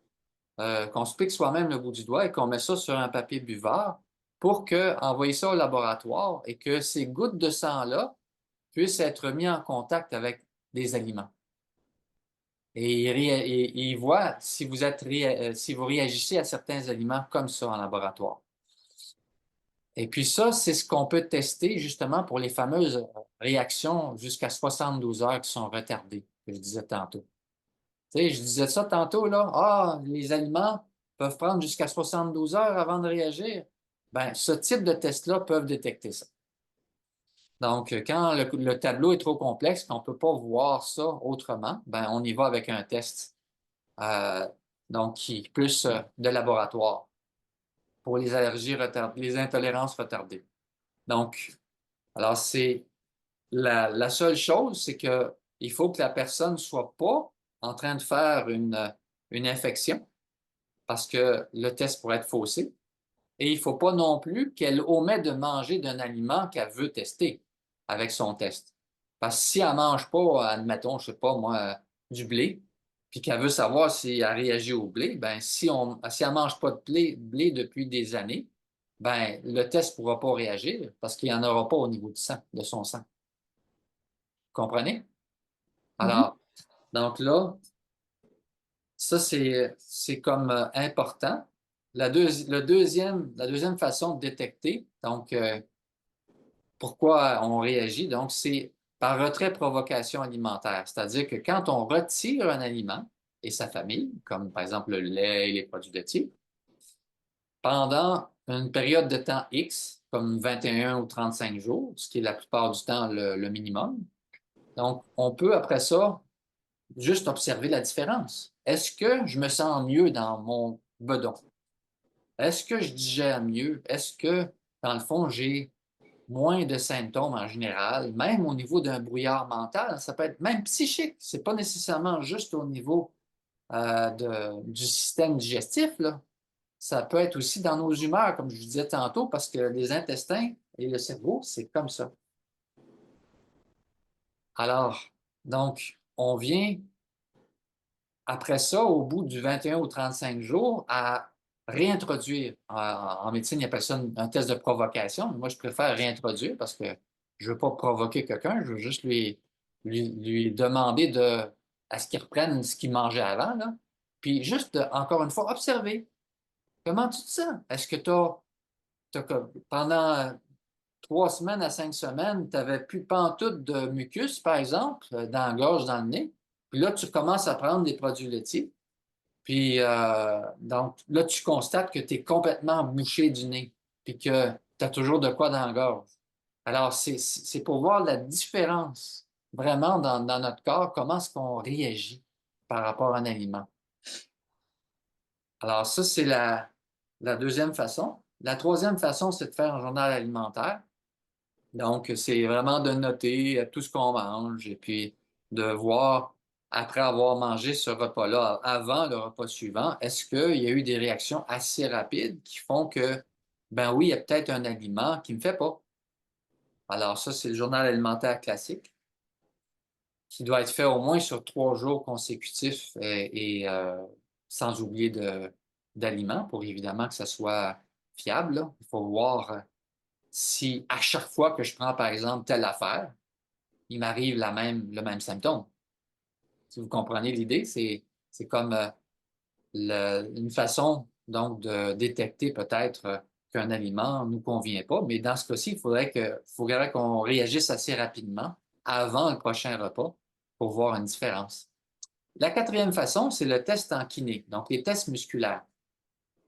qu'on se pique soi-même le bout du doigt et qu'on met ça sur un papier buvard pour envoyer ça au laboratoire et que ces gouttes de sang-là puissent être mis en contact avec des aliments. Et il voit si si vous réagissez à certains aliments comme ça en laboratoire. Et puis ça, c'est ce qu'on peut tester justement pour les fameuses réactions jusqu'à 72 heures qui sont retardées, que je disais tantôt. Tu sais, je disais ça tantôt, là. Ah, les aliments peuvent prendre jusqu'à 72 heures avant de réagir. Ben, ce type de test-là peuvent détecter ça. Donc, quand le tableau est trop complexe, qu'on ne peut pas voir ça autrement, ben, on y va avec un test, euh, donc qui est plus de laboratoire pour les allergies retardées, les intolérances retardées. Donc, alors c'est la seule chose, c'est que il faut que la personne ne soit pas en train de faire une infection parce que le test pourrait être faussé. Et il ne faut pas non plus qu'elle omette de manger d'un aliment qu'elle veut tester avec son test. Parce que si elle ne mange pas, admettons, je ne sais pas moi, du blé, puis qu'elle veut savoir si elle réagit au blé, ben si elle ne mange pas de blé depuis des années, ben le test ne pourra pas réagir parce qu'il n'y en aura pas au niveau du sang, de son sang. Comprenez? Mhm. Alors, donc là, ça, c'est comme important. La deuxième façon de détecter, donc, pourquoi on réagit, donc, c'est par retrait-provocation alimentaire. C'est-à-dire que quand on retire un aliment et sa famille, comme par exemple le lait et les produits laitiers, pendant une période de temps X, comme 21 ou 35 jours, ce qui est la plupart du temps le minimum, donc, on peut après ça juste observer la différence. Est-ce que je me sens mieux dans mon bedon? Est-ce que je digère mieux? Est-ce que, dans le fond, j'ai moins de symptômes en général, même au niveau d'un brouillard mental? Ça peut être même psychique. C'est pas nécessairement juste au niveau du système digestif, là. Ça peut être aussi dans nos humeurs, comme je vous disais tantôt, parce que les intestins et le cerveau, c'est comme ça. Alors, donc, on vient après ça, au bout du 21 ou 35 jours, à réintroduire. En médecine, il appelle ça un test de provocation. Moi, je préfère réintroduire parce que je ne veux pas provoquer quelqu'un, je veux juste lui demander à ce qu'il reprenne ce qu'il mangeait avant, là. Puis juste, encore une fois, observer. Comment tu te sens? Est-ce que pendant 3 semaines à 5 semaines, tu n'avais plus pantoute de mucus, par exemple, dans la gorge, dans le nez? Puis là, tu commences à prendre des produits laitiers. Puis, donc, là, tu constates que tu es complètement bouché du nez, puis que tu as toujours de quoi dans la gorge. Alors, c'est pour voir la différence vraiment dans notre corps, comment est-ce qu'on réagit par rapport à un aliment. Alors, ça, c'est la deuxième façon. La troisième façon, c'est de faire un journal alimentaire. Donc, c'est vraiment de noter tout ce qu'on mange et puis de voir, après avoir mangé ce repas-là, avant le repas suivant, est-ce qu'il y a eu des réactions assez rapides qui font que, ben oui, il y a peut-être un aliment qui ne me fait pas. Alors, ça, c'est le journal alimentaire classique. qui doit être fait au moins sur 3 jours consécutifs sans oublier d'aliments pour évidemment que ça soit fiable, là. Il faut voir si à chaque fois que je prends, par exemple, telle affaire, il m'arrive le même symptôme. Si vous comprenez l'idée, c'est comme une façon donc de détecter peut-être qu'un aliment ne nous convient pas, mais dans ce cas-ci, faudrait qu'on réagisse assez rapidement avant le prochain repas pour voir une différence. La quatrième façon, c'est le test en kiné, donc les tests musculaires.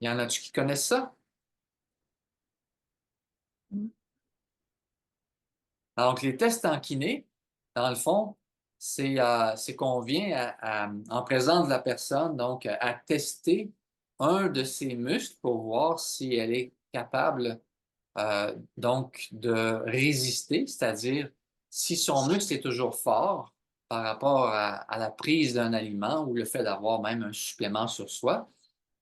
Il y en a-tu qui connaissent ça? Donc, les tests en kiné, dans le fond, c'est qu'on vient en présence de la personne, donc à tester un de ses muscles pour voir si elle est capable donc de résister, c'est-à-dire si son muscle est toujours fort par rapport à la prise d'un aliment ou le fait d'avoir même un supplément sur soi,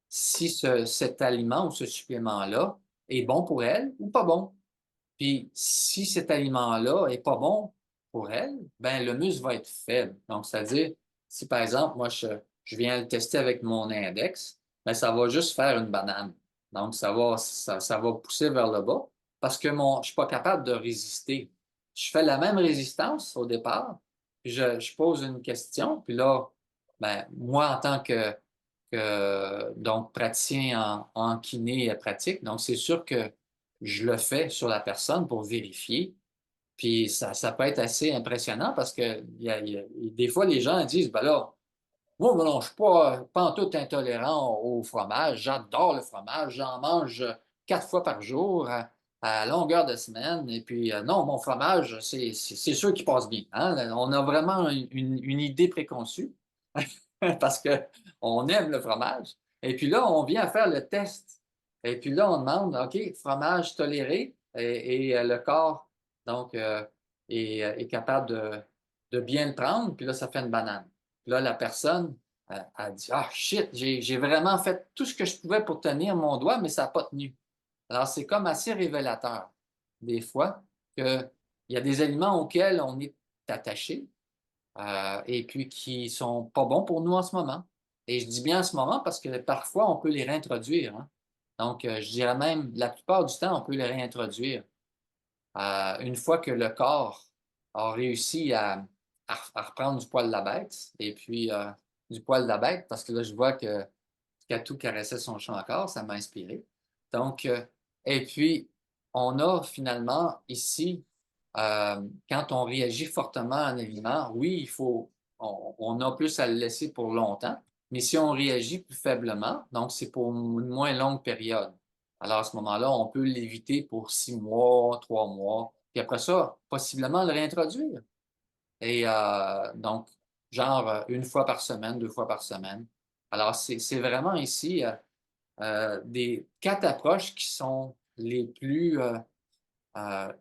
si cet aliment ou ce supplément-là est bon pour elle ou pas bon. Puis si cet aliment-là est pas bon pour elle, ben le muscle va être faible. Donc, c'est-à-dire, si par exemple, moi, je viens le tester avec mon index, ben ça va juste faire une banane. Donc, ça va pousser vers le bas parce que je suis pas capable de résister. Je fais la même résistance au départ, puis je pose une question, puis là, ben, moi, en tant que donc praticien en kiné pratique, donc c'est sûr que je le fais sur la personne pour vérifier. Puis ça peut être assez impressionnant parce que des fois, les gens disent, ben là, moi, non, je ne suis pas en tout intolérant au fromage. J'adore le fromage. J'en mange 4 fois par jour à longueur de semaine. Et puis, non, mon fromage, c'est sûr qu'il passe bien. Hein? On a vraiment une idée préconçue parce qu'on aime le fromage. Et puis là, on vient faire le test. Et puis là, on demande, OK, fromage toléré et le corps, donc, est capable de bien le prendre. Puis là, ça fait une banane. Puis là, la personne a dit, ah, shit, j'ai vraiment fait tout ce que je pouvais pour tenir mon doigt, mais ça n'a pas tenu. Alors, c'est comme assez révélateur, des fois, qu'il y a des aliments auxquels on est attaché et puis qui sont pas bons pour nous en ce moment. Et je dis bien en ce moment parce que parfois, on peut les réintroduire. Hein. Donc, je dirais même, la plupart du temps, on peut les réintroduire. Une fois que le corps a réussi à reprendre du poil de la bête, et puis du poil de la bête, parce que là, je vois que Catou caressait son chat encore, ça m'a inspiré. Donc, et puis, on a finalement ici, quand on réagit fortement à un aliment, oui, on a plus à le laisser pour longtemps, mais si on réagit plus faiblement, donc c'est pour une moins longue période. Alors, à ce moment-là, on peut l'éviter pour 6 mois, 3 mois, puis après ça, possiblement le réintroduire. Et donc, genre 1 fois par semaine, 2 fois par semaine. Alors, c'est vraiment ici des 4 approches qui sont les plus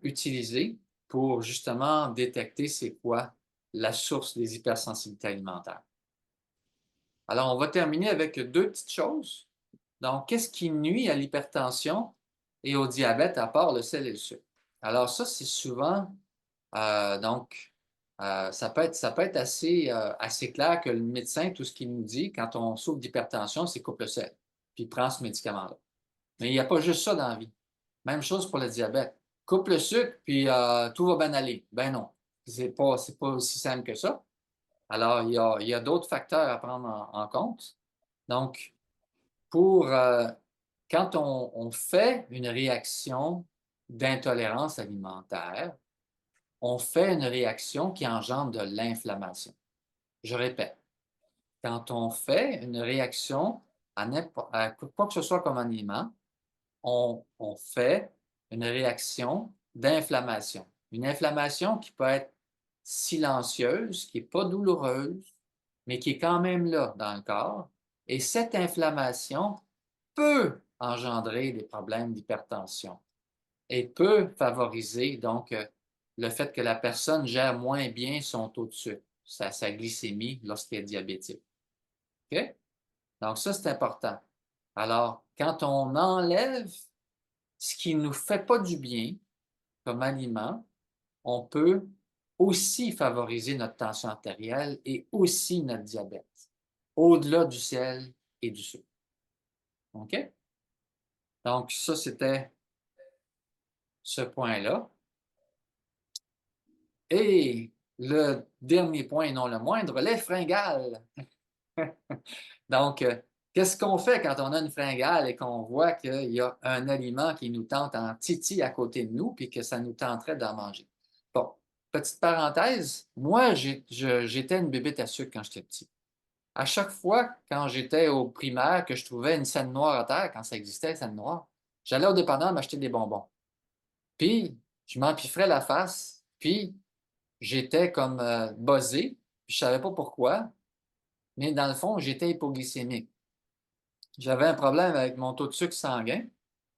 utilisées pour justement détecter c'est quoi la source des hypersensibilités alimentaires. Alors, on va terminer avec 2 petites choses. Donc, qu'est-ce qui nuit à l'hypertension et au diabète à part le sel et le sucre? Alors, ça, c'est souvent, donc, ça peut être assez clair que le médecin, tout ce qu'il nous dit quand on souffre d'hypertension, c'est coupe le sel, puis prend ce médicament-là. Mais il n'y a pas juste ça dans la vie. Même chose pour le diabète. Coupe le sucre, puis tout va bien aller. Ben non, c'est pas aussi simple que ça. Alors, il y a d'autres facteurs à prendre en compte. Donc, pour quand on fait une réaction d'intolérance alimentaire, on fait une réaction qui engendre de l'inflammation. Je répète, quand on fait une réaction à quoi que ce soit comme aliment, on fait une réaction d'inflammation. Une inflammation qui peut être silencieuse, qui n'est pas douloureuse, mais qui est quand même là dans le corps. Et cette inflammation peut engendrer des problèmes d'hypertension et peut favoriser donc le fait que la personne gère moins bien son taux de sucre, sa glycémie lorsqu'elle est diabétique. OK? Donc ça, c'est important. Alors, quand on enlève ce qui ne nous fait pas du bien comme aliment, on peut aussi favoriser notre tension artérielle et aussi notre diabète, au-delà du sel et du sucre. OK? Donc, ça, c'était ce point-là. Et le dernier point, et non le moindre, les fringales. Donc, qu'est-ce qu'on fait quand on a une fringale et qu'on voit qu'il y a un aliment qui nous tente en titi à côté de nous puis que ça nous tenterait d'en manger? Bon, petite parenthèse, moi, j'étais une bébête à sucre quand j'étais petit. À chaque fois, quand j'étais au primaire, que je trouvais une scène noire à terre, quand ça existait, scène noire, j'allais au dépanneur m'acheter des bonbons. Puis, je m'empiffrais la face, puis j'étais comme buzzé, puis je savais pas pourquoi, mais dans le fond, j'étais hypoglycémique. J'avais un problème avec mon taux de sucre sanguin.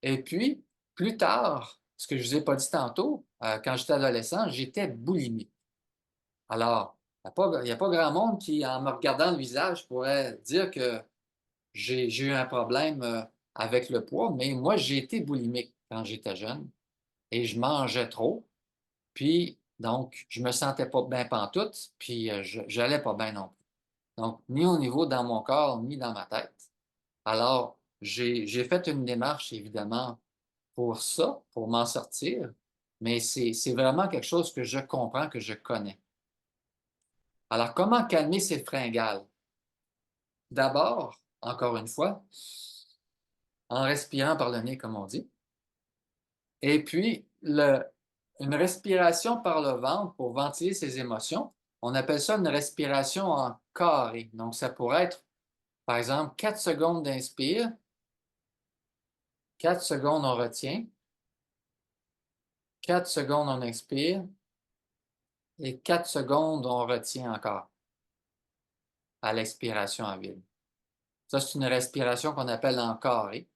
Et puis, plus tard, ce que je ne vous ai pas dit tantôt, quand j'étais adolescent, j'étais boulimique. Alors, il n'y a pas grand monde qui, en me regardant le visage, pourrait dire que j'ai eu un problème avec le poids, mais moi, j'ai été boulimique quand j'étais jeune et je mangeais trop. Puis, donc, je me sentais pas bien pantoute, puis je n'allais pas bien non plus. Donc, ni au niveau dans mon corps, ni dans ma tête. Alors, j'ai fait une démarche, évidemment, pour ça, pour m'en sortir, mais c'est vraiment quelque chose que je comprends, que je connais. Alors, comment calmer ces fringales? D'abord, encore une fois, en respirant par le nez, comme on dit, et puis une respiration par le ventre pour ventiler ses émotions. On appelle ça une respiration en carré. Donc, ça pourrait être, par exemple, 4 secondes d'inspire, 4 secondes on retient, 4 secondes on expire et 4 secondes on retient encore à l'expiration à vide. Ça, c'est une respiration qu'on appelle en carré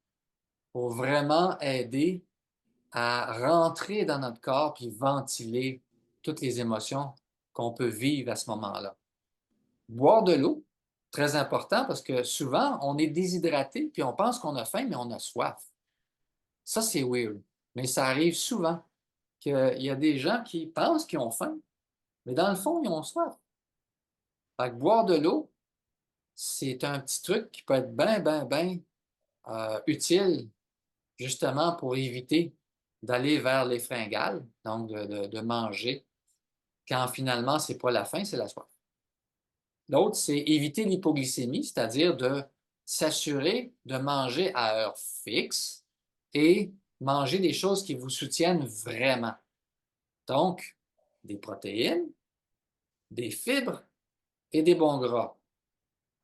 pour vraiment aider à rentrer dans notre corps puis ventiler toutes les émotions qu'on peut vivre à ce moment-là. Boire de l'eau, très important parce que souvent, on est déshydraté puis on pense qu'on a faim, mais on a soif. Ça, c'est weird. Mais ça arrive souvent qu'il y a des gens qui pensent qu'ils ont faim, mais dans le fond, ils ont soif. Fait que boire de l'eau, c'est un petit truc qui peut être bien utile justement pour éviter d'aller vers les fringales, donc de manger quand finalement, c'est pas la faim, c'est la soif. L'autre, c'est éviter l'hypoglycémie, c'est-à-dire de s'assurer de manger à heure fixe et manger des choses qui vous soutiennent vraiment. Donc, des protéines, des fibres et des bons gras.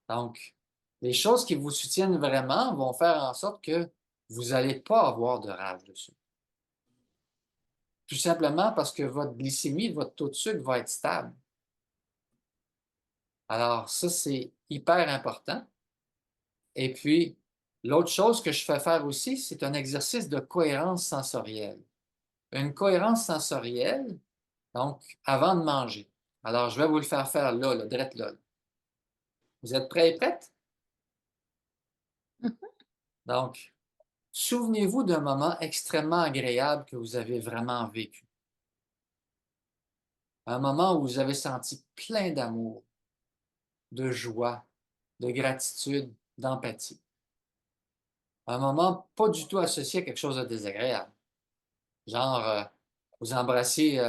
Donc, les choses qui vous soutiennent vraiment vont faire en sorte que vous n'allez pas avoir de rage dessus. Tout simplement parce que votre glycémie, votre taux de sucre va être stable. Alors, ça, c'est hyper important. Et puis, l'autre chose que je fais faire aussi, c'est un exercice de cohérence sensorielle. Une cohérence sensorielle, donc, avant de manger. Alors, je vais vous le faire faire là, direct là. Vous êtes prêts et prêtes? Donc, souvenez-vous d'un moment extrêmement agréable que vous avez vraiment vécu. Un moment où vous avez senti plein d'amour, de joie, de gratitude, d'empathie. Un moment pas du tout associé à quelque chose de désagréable. Genre, vous embrassez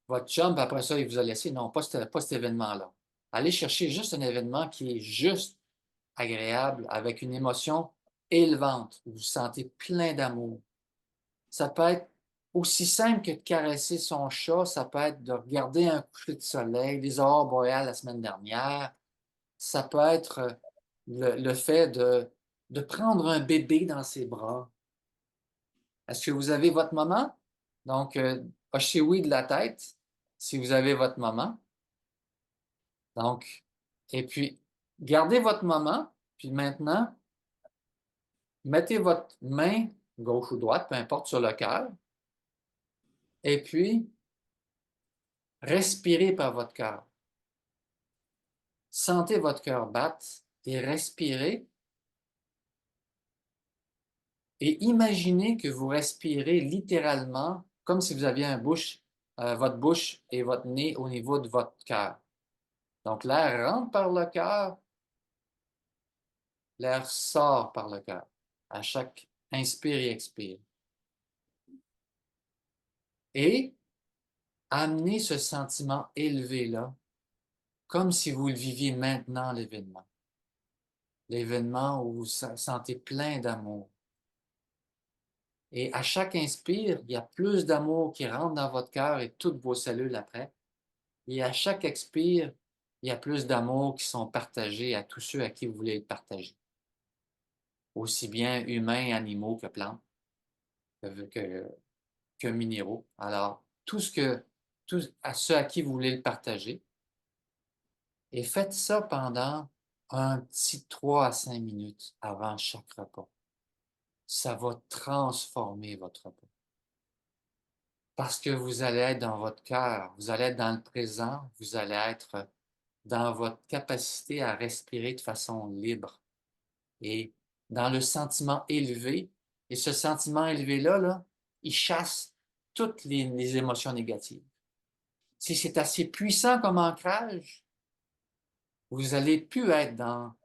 votre chum, puis après ça, il vous a laissé. Non, pas cet événement-là. Allez chercher juste un événement qui est juste agréable, avec une émotion élevante, où vous vous sentez plein d'amour. Ça peut être aussi simple que de caresser son chat, ça peut être de regarder un coucher de soleil, les aurores boréales la semaine dernière, ça peut être le fait de prendre un bébé dans ses bras. Est-ce que vous avez votre moment? Donc, hochez oui de la tête si vous avez votre moment. Donc, et puis, gardez votre moment, puis maintenant, mettez votre main gauche ou droite, peu importe, sur le cœur, et puis, respirez par votre cœur. Sentez votre cœur battre et respirez. Et imaginez que vous respirez littéralement comme si vous aviez une bouche votre bouche et votre nez au niveau de votre cœur. Donc, l'air rentre par le cœur, l'air sort par le cœur. À chaque inspire et expire. Et amenez ce sentiment élevé-là, comme si vous le viviez maintenant, l'événement. L'événement où vous vous sentez plein d'amour. Et à chaque inspire, il y a plus d'amour qui rentre dans votre cœur et toutes vos cellules après. Et à chaque expire, il y a plus d'amour qui sont partagés à tous ceux à qui vous voulez le partager. Aussi bien humains, animaux que plantes, que minéraux. Alors, à ceux à qui vous voulez le partager. Et faites ça pendant un petit 3 à 5 minutes avant chaque repas. Ça va transformer votre repas. Parce que vous allez être dans votre cœur, vous allez être dans le présent, vous allez être dans votre capacité à respirer de façon libre et dans le sentiment élevé. Et ce sentiment élevé-là, il chasse toutes les émotions négatives. Si c'est assez puissant comme ancrage, vous allez plus être dans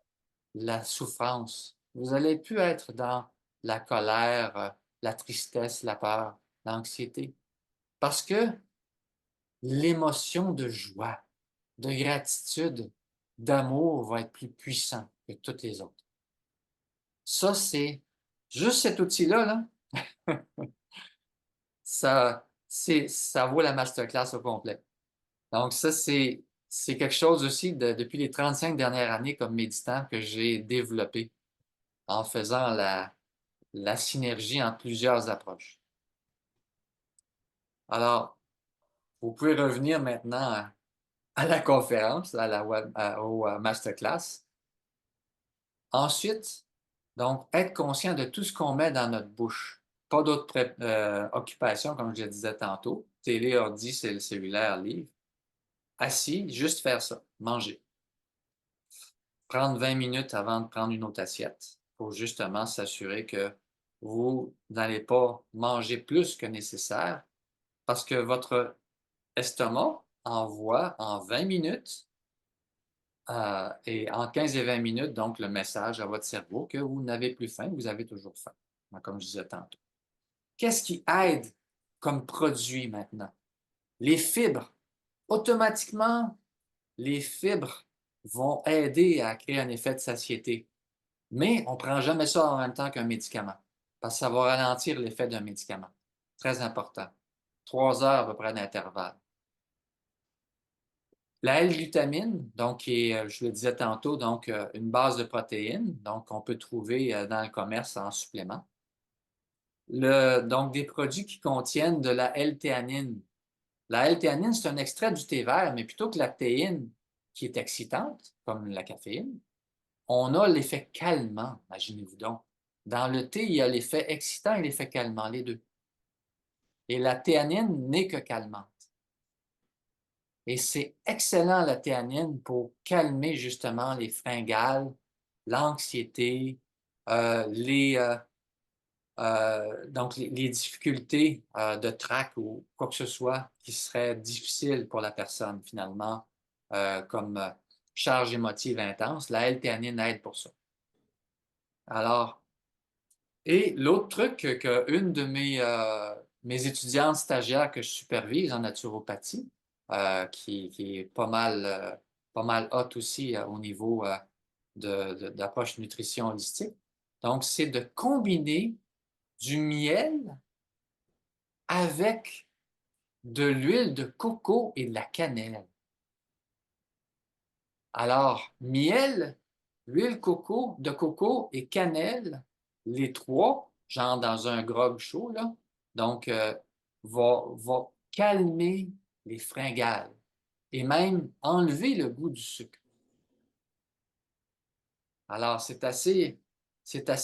la souffrance, vous allez plus être dans la colère, la tristesse, la peur, l'anxiété. Parce que l'émotion de joie, de gratitude, d'amour va être plus puissant que toutes les autres. Ça, c'est juste cet outil-là, là, ça vaut la masterclass au complet. Donc, ça, c'est quelque chose aussi depuis les 35 dernières années comme méditant que j'ai développé en faisant la synergie entre plusieurs approches. Alors, vous pouvez revenir maintenant à la conférence, au masterclass. Ensuite, donc, être conscient de tout ce qu'on met dans notre bouche. Pas d'autres occupations, comme je le disais tantôt. Télé, ordi, cellulaire, livre. Assis, juste faire ça, manger. Prendre 20 minutes avant de prendre une autre assiette pour justement s'assurer que vous n'allez pas manger plus que nécessaire parce que votre estomac envoie en 20 minutes et en 15 et 20 minutes, donc, le message à votre cerveau que vous n'avez plus faim, vous avez toujours faim, comme je disais tantôt. Qu'est-ce qui aide comme produit maintenant? Les fibres. Automatiquement, les fibres vont aider à créer un effet de satiété. Mais on ne prend jamais ça en même temps qu'un médicament, parce que ça va ralentir l'effet d'un médicament. Très important. 3 heures à peu près d'intervalle. La L-glutamine, donc, qui est, je le disais tantôt, donc, une base de protéines, donc, qu'on peut trouver dans le commerce en supplément. Donc, des produits qui contiennent de la L-théanine. La L-théanine, c'est un extrait du thé vert, mais plutôt que la théine, qui est excitante, comme la caféine, on a l'effet calmant, imaginez-vous donc. Dans le thé, il y a l'effet excitant et l'effet calmant, les deux. Et la théanine n'est que calmante. Et c'est excellent, la théanine, pour calmer justement les fringales, l'anxiété, donc les difficultés de trac ou quoi que ce soit qui serait difficile pour la personne, finalement, comme charge émotive intense. La L-théanine aide pour ça. Alors, et l'autre truc qu'une de mes étudiantes stagiaires que je supervise en naturopathie, qui est pas mal hot aussi au niveau d'approche nutrition holistique, donc c'est de combiner du miel avec de l'huile de coco et de la cannelle. Alors, miel, huile de coco et cannelle, les trois, genre dans un grog chaud, là, donc, va calmer les fringales et même enlever le goût du sucre. Alors, c'est assez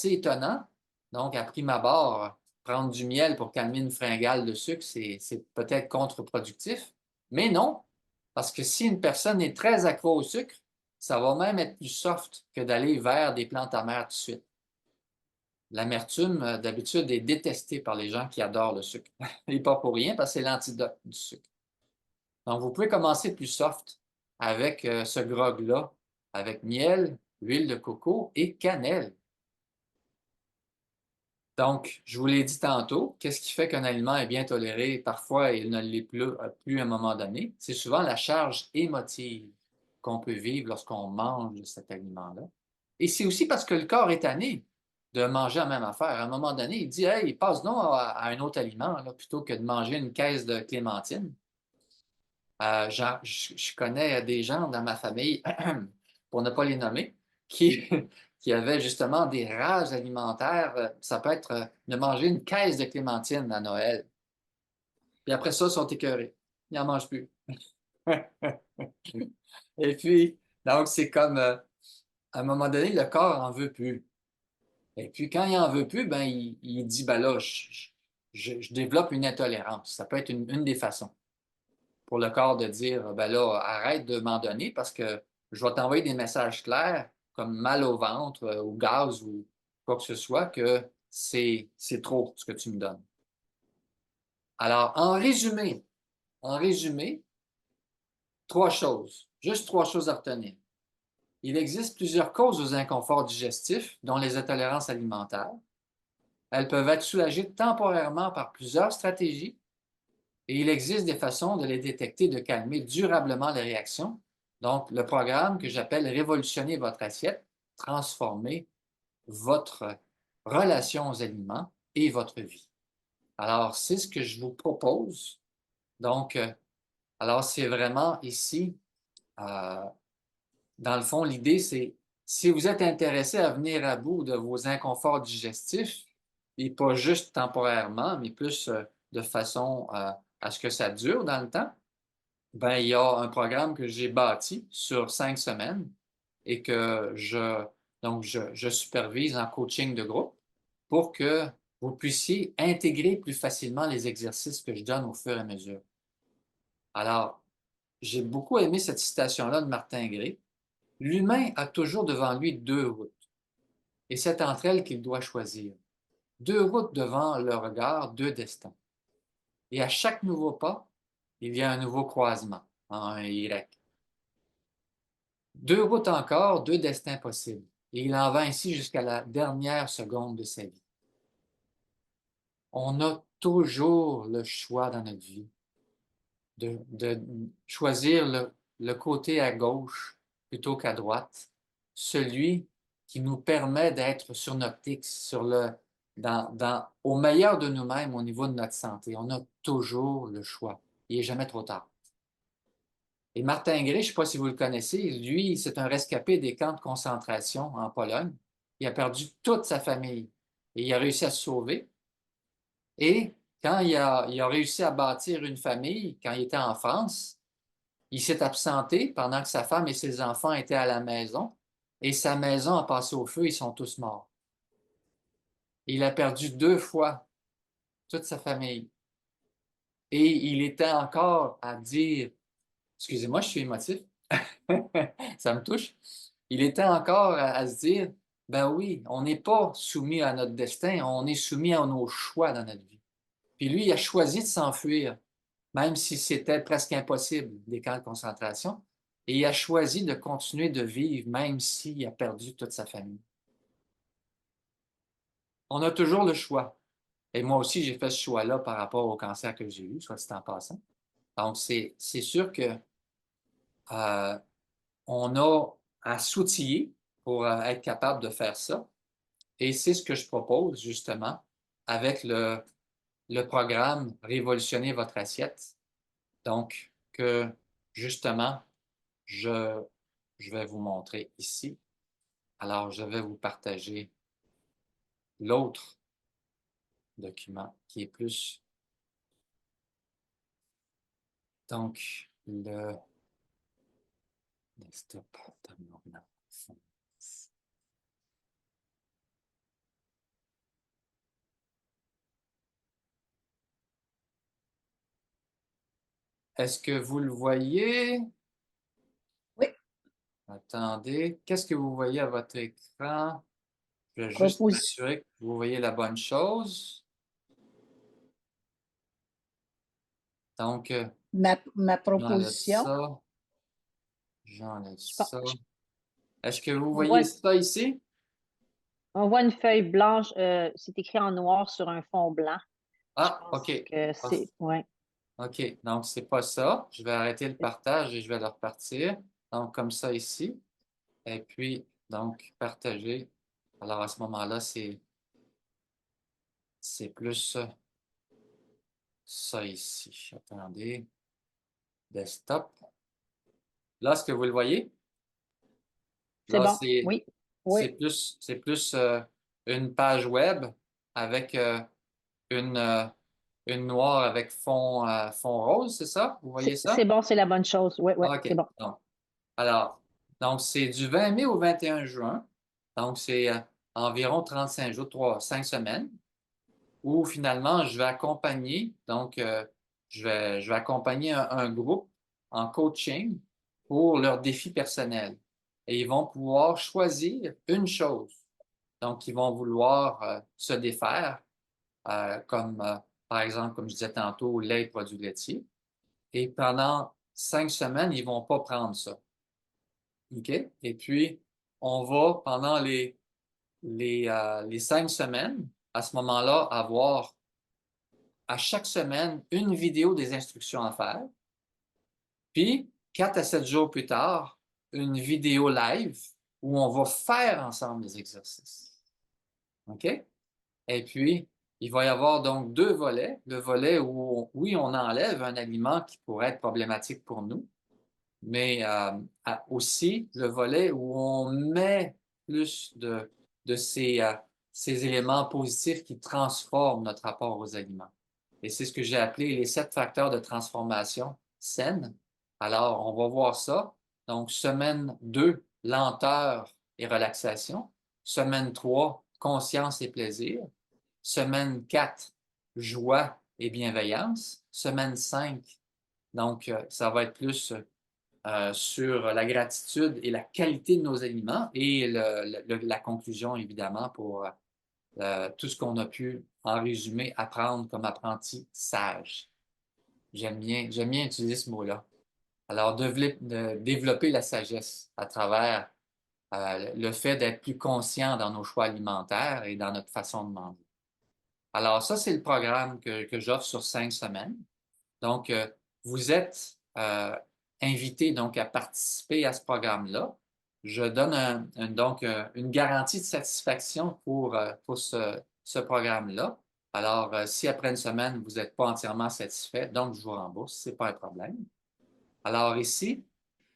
étonnant. Donc, à prime abord, prendre du miel pour calmer une fringale de sucre, c'est peut-être contre-productif. Mais non, parce que si une personne est très accro au sucre, ça va même être plus soft que d'aller vers des plantes amères tout de suite. L'amertume, d'habitude, est détestée par les gens qui adorent le sucre. Et pas pour rien, parce que c'est l'antidote du sucre. Donc, vous pouvez commencer plus soft avec ce grog-là, avec miel, huile de coco et cannelle. Donc, je vous l'ai dit tantôt, qu'est-ce qui fait qu'un aliment est bien toléré? Parfois, il ne l'est plus à un moment donné. C'est souvent la charge émotive qu'on peut vivre lorsqu'on mange cet aliment-là. Et c'est aussi parce que le corps est tanné de manger la même affaire. À un moment donné, il dit, hey, passe donc à un autre aliment là, plutôt que de manger une caisse de clémentine. Je connais des gens dans ma famille, pour ne pas les nommer, qui, qui avaient justement des rages alimentaires. Ça peut être de manger une caisse de clémentine à Noël. Puis après ça, ils sont écœurés. Ils n'en mangent plus. Et puis, donc, c'est comme, à un moment donné, le corps en veut plus. Et puis, quand il en veut plus, ben, il dit, ben là, je développe une intolérance. Ça peut être une des façons pour le corps de dire, ben là, arrête de m'en donner parce que je vais t'envoyer des messages clairs, comme mal au ventre, ou gaz, ou quoi que ce soit, que c'est trop ce que tu me donnes. Alors, en résumé, juste trois choses à retenir. Il existe plusieurs causes aux inconforts digestifs, dont les intolérances alimentaires. Elles peuvent être soulagées temporairement par plusieurs stratégies, et il existe des façons de les détecter, de calmer durablement les réactions. Donc, le programme que j'appelle Révolutionner votre assiette, transformer votre relation aux aliments et votre vie. Alors, c'est ce que je vous propose. Donc, alors c'est vraiment ici, euh, dans le fond, l'idée, c'est si vous êtes intéressé à venir à bout de vos inconforts digestifs, et pas juste temporairement, mais plus de façon à ce que ça dure dans le temps, ben, il y a un programme que j'ai bâti sur 5 semaines et que je supervise en coaching de groupe pour que vous puissiez intégrer plus facilement les exercices que je donne au fur et à mesure. Alors, j'ai beaucoup aimé cette citation-là de Martin Gray. L'humain a toujours devant lui deux routes, et c'est entre elles qu'il doit choisir. Deux routes devant le regard, deux destins. Et à chaque nouveau pas, il y a un nouveau croisement, un Y. Deux routes encore, deux destins possibles. Et il en va ainsi jusqu'à la dernière seconde de sa vie. On a toujours le choix dans notre vie de choisir le côté à gauche plutôt qu'à droite, celui qui nous permet d'être sur notre X, au meilleur de nous-mêmes au niveau de notre santé. On a toujours le choix. Il n'est jamais trop tard. Et Martin Gray, je ne sais pas si vous le connaissez, lui, c'est un rescapé des camps de concentration en Pologne. Il a perdu toute sa famille et il a réussi à se sauver. Et quand il a réussi à bâtir une famille, quand il était en France, il s'est absenté pendant que sa femme et ses enfants étaient à la maison et sa maison a passé au feu, ils sont tous morts. Il a perdu 2 fois toute sa famille. Et il était encore à dire, excusez-moi, je suis émotif, ça me touche. Il était encore à se dire, ben oui, on n'est pas soumis à notre destin, on est soumis à nos choix dans notre vie. Puis lui, il a choisi de s'enfuir, même si c'était presque impossible, des camps de concentration, et il a choisi de continuer de vivre, même s'il a perdu toute sa famille. On a toujours le choix. Et moi aussi, j'ai fait ce choix-là par rapport au cancer que j'ai eu, soit dit en passant. Donc, c'est sûr que euh, on a à s'outiller pour être capable de faire ça. Et c'est ce que je propose justement avec le programme Révolutionner votre assiette. Donc, que justement, je, je vais vous montrer ici. Alors, je vais vous partager l'autre document qui est plus, donc, le desktop. Est-ce que vous le voyez? Oui. Attendez, qu'est-ce que vous voyez à votre écran? Je vais juste Composition. m'assurer que vous voyez la bonne chose. Donc, ma J'enlève proposition. ça. J'enlève Je pense- ça. je- Est-ce que vous on voyez voit, ça ici? on voit une feuille blanche, c'est écrit en noir sur un fond blanc. Je Ah, pense OK. que Ah, c'est, ouais. OK. Donc, c'est pas ça. Je vais arrêter le partage et je vais le repartir. Donc, comme ça ici. Et puis, donc, partager. Alors, à ce moment-là, c'est plus ça ici. Attendez. Desktop. Là, est-ce que vous le voyez? C'est Là, bon. Oui, oui. c'est plus une page web avec une, euh, une noire avec fond rose, c'est ça? Vous voyez C'est ça? bon, c'est la bonne chose. Oui, oui, Ah, c'est OK. bon. Alors, donc, c'est du 20 mai au 21 juin. Donc, c'est environ 35 jours, 5 semaines, où finalement, je vais accompagner, donc, je vais accompagner un groupe en coaching pour leurs défis personnels. Et ils vont pouvoir choisir une chose. Donc, ils vont vouloir se défaire, comme, par exemple, comme je disais tantôt, lait et produits laitiers. Et pendant 5 semaines, ils vont pas prendre ça. OK? Et puis, on va, pendant les 5 semaines, à ce moment-là, avoir à chaque semaine une vidéo des instructions à faire. Puis, 4 à 7 jours plus tard, une vidéo live où on va faire ensemble les exercices. OK? Et puis, il va y avoir donc deux volets. Le volet où, oui, on enlève un aliment qui pourrait être problématique pour nous, mais aussi le volet où on met plus de ces éléments positifs qui transforment notre rapport aux aliments. Et c'est ce que j'ai appelé les 7 facteurs de transformation saine. Alors, on va voir ça. Donc, semaine 2, lenteur et relaxation. Semaine 3, conscience et plaisir. Semaine 4, joie et bienveillance. Semaine 5, donc, ça va être plus sur la gratitude et la qualité de nos aliments et la conclusion, évidemment, pour tout ce qu'on a pu, en résumé, apprendre comme apprentissage. J'aime bien utiliser ce mot-là. Alors, développer la sagesse à travers le fait d'être plus conscient dans nos choix alimentaires et dans notre façon de manger. Alors, ça, c'est le programme que j'offre sur 5 semaines. Donc, vous êtes invité donc à participer à ce programme-là. Je donne donc une garantie de satisfaction pour ce programme-là. Alors, si après une semaine, vous n'êtes pas entièrement satisfait, donc je vous rembourse, ce n'est pas un problème. Alors ici,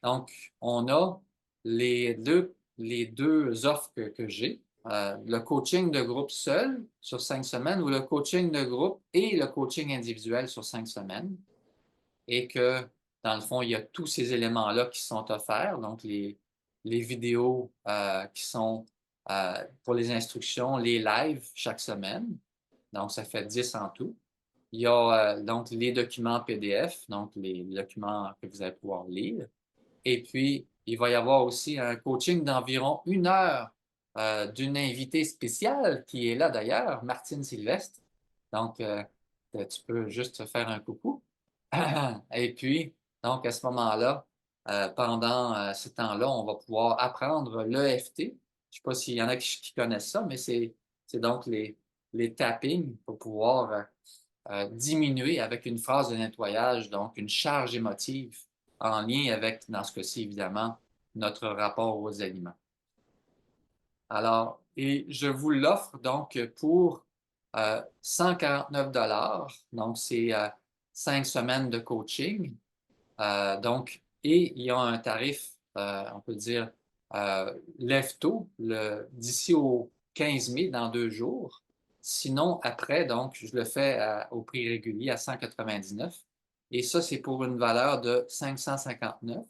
donc, on a les deux offres que j'ai. Le coaching de groupe seul sur 5 semaines ou le coaching de groupe et le coaching individuel sur 5 semaines et que, dans le fond, il y a tous ces éléments-là qui sont offerts, donc les vidéos qui sont pour les instructions, les lives chaque semaine, donc ça fait 10 en tout. Il y a donc les documents PDF, donc les documents que vous allez pouvoir lire. Et puis, il va y avoir aussi un coaching d'environ 1 heure d'une invitée spéciale qui est là d'ailleurs, Martine Sylvestre. Donc, tu peux juste faire un coucou. Et puis, donc, à ce moment-là, pendant ce temps-là, on va pouvoir apprendre l'EFT. Je ne sais pas s'il y en a qui connaissent ça, mais c'est donc les tappings pour pouvoir diminuer avec une phase de nettoyage, donc une charge émotive en lien avec, dans ce cas-ci, évidemment, notre rapport aux aliments. Alors, et je vous l'offre donc pour 149 $. Donc, c'est 5 semaines de coaching. Donc, et il y a un tarif, on peut dire, lève-tôt d'ici au 15 mai, dans 2 jours. Sinon, après, donc, je le fais au prix régulier à 199. Et ça, c'est pour une valeur de 559.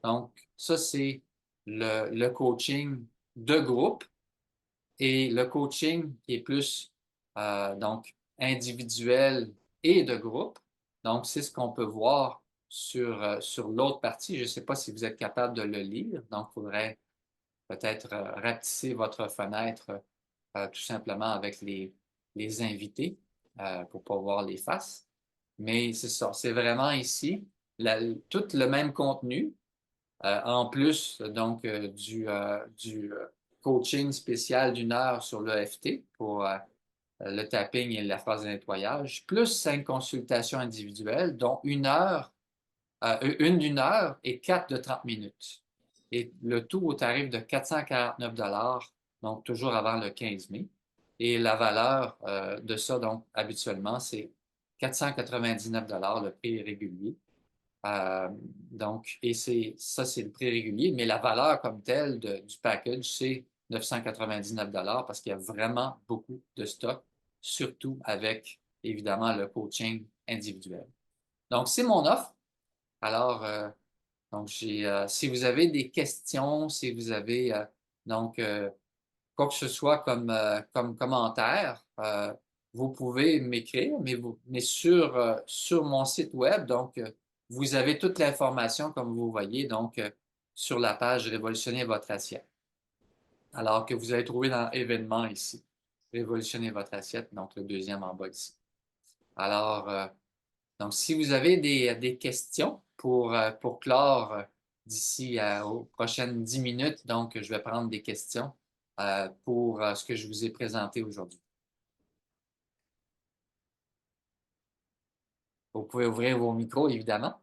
Donc, ça, c'est le coaching de groupe et le coaching qui est plus donc individuel et de groupe. Donc, c'est ce qu'on peut voir sur l'autre partie. Je ne sais pas si vous êtes capable de le lire. Donc, il faudrait peut-être rapetisser votre fenêtre tout simplement avec les invités pour ne pas voir les faces. Mais c'est ça, c'est vraiment ici tout le même contenu, en plus donc du coaching spécial d'1 heure sur l'EFT pour le tapping et la phase de nettoyage, plus 5 consultations individuelles, dont une d'1 heure et 4 de 30 minutes. Et le tout au tarif de 449 $, donc toujours avant le 15 mai. Et la valeur de ça, donc habituellement, c'est 499 $, le prix régulier. Euh, donc, et ça, c'est le prix régulier, mais la valeur comme telle du package, c'est 999 $ parce qu'il y a vraiment beaucoup de stock, surtout avec, évidemment, le coaching individuel. Donc, c'est mon offre. Alors, donc si vous avez des questions, si vous avez donc quoi que ce soit comme commentaire, vous pouvez m'écrire, mais sur mon site web, donc vous avez toute l'information comme vous voyez, donc sur la page Révolutionner votre assiette. Alors que vous allez trouver dans événements ici. Révolutionner votre assiette, donc le deuxième en bas ici. Alors, donc, si vous avez des questions pour clore d'ici aux prochaines 10 minutes, donc je vais prendre des questions pour ce que je vous ai présenté aujourd'hui. Vous pouvez ouvrir vos micros, évidemment.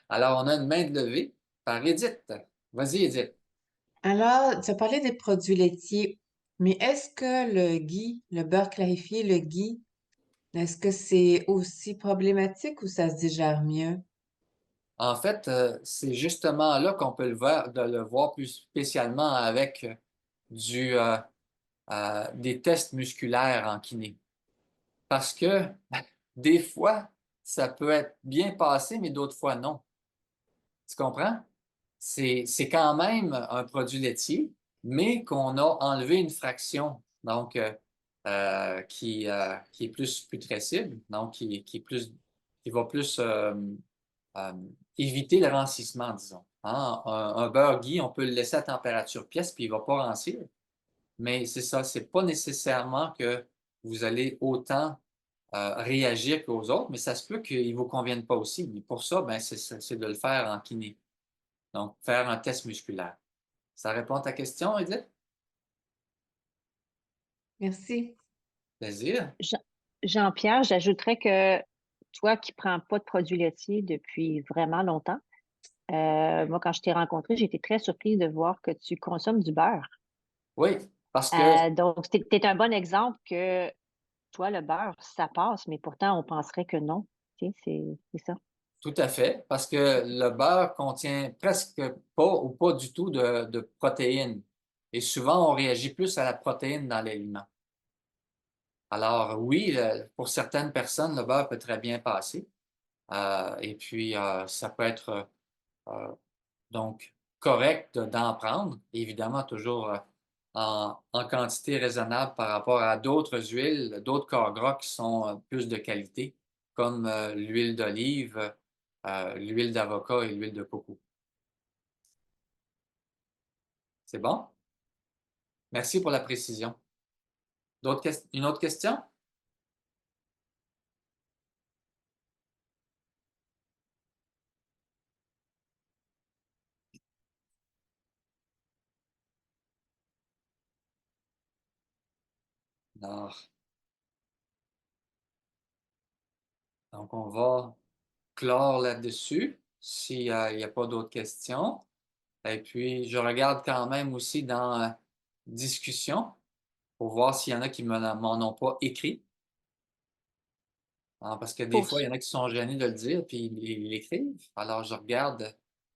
Alors, on a une main de levée par Edith. Vas-y, Edith. Alors, tu as parlé des produits laitiers, mais est-ce que le ghee, le beurre clarifié, le ghee, est-ce que c'est aussi problématique ou ça se digère mieux? En fait, c'est justement là qu'on peut le voir plus spécialement avec des tests musculaires en kiné. Parce que des fois, ça peut être bien passé, mais d'autres fois, non. Tu comprends? C'est quand même un produit laitier, mais qu'on a enlevé une fraction, donc qui est plus putrescible, donc qui va plus euh, éviter le rancissement, disons. Hein? Un beurre ghee, on peut le laisser à température pièce, puis il ne va pas rancir. Mais c'est ça, c'est pas nécessairement que vous allez autant réagir qu'aux autres, mais ça se peut qu'il ne vous convienne pas aussi. Mais pour ça, ben, c'est de le faire en kiné. Donc, faire un test musculaire. Ça répond à ta question, Edith? Merci. Plaisir. Jean-Pierre, j'ajouterais que toi qui prends pas de produits laitiers depuis vraiment longtemps, moi, quand je t'ai rencontré, j'ai été très surprise de voir que tu consommes du beurre. Oui, parce que Donc, tu es un bon exemple que toi, le beurre, ça passe, mais pourtant, on penserait que non. Tu sais, c'est ça. tout à fait, parce que le beurre contient presque pas ou pas du tout de protéines. Et souvent, on réagit plus à la protéine dans l'aliment. Alors oui, pour certaines personnes, le beurre peut très bien passer. Et puis, ça peut être euh, donc correct d'en prendre, évidemment toujours en quantité raisonnable par rapport à d'autres huiles, d'autres corps gras qui sont plus de qualité, comme l'huile d'olive, l'huile d'avocat et l'huile de coco. C'est bon? Merci pour la précision. Une autre question? Non. Donc, on va clore là-dessus s'il n'y a pas d'autres questions. Et puis, je regarde quand même aussi dans discussion pour voir s'il y en a qui m'en ont pas écrit. Hein, parce que des Pour, fois, il y en a qui sont gênés de le dire, puis ils l'écrivent. Alors, je regarde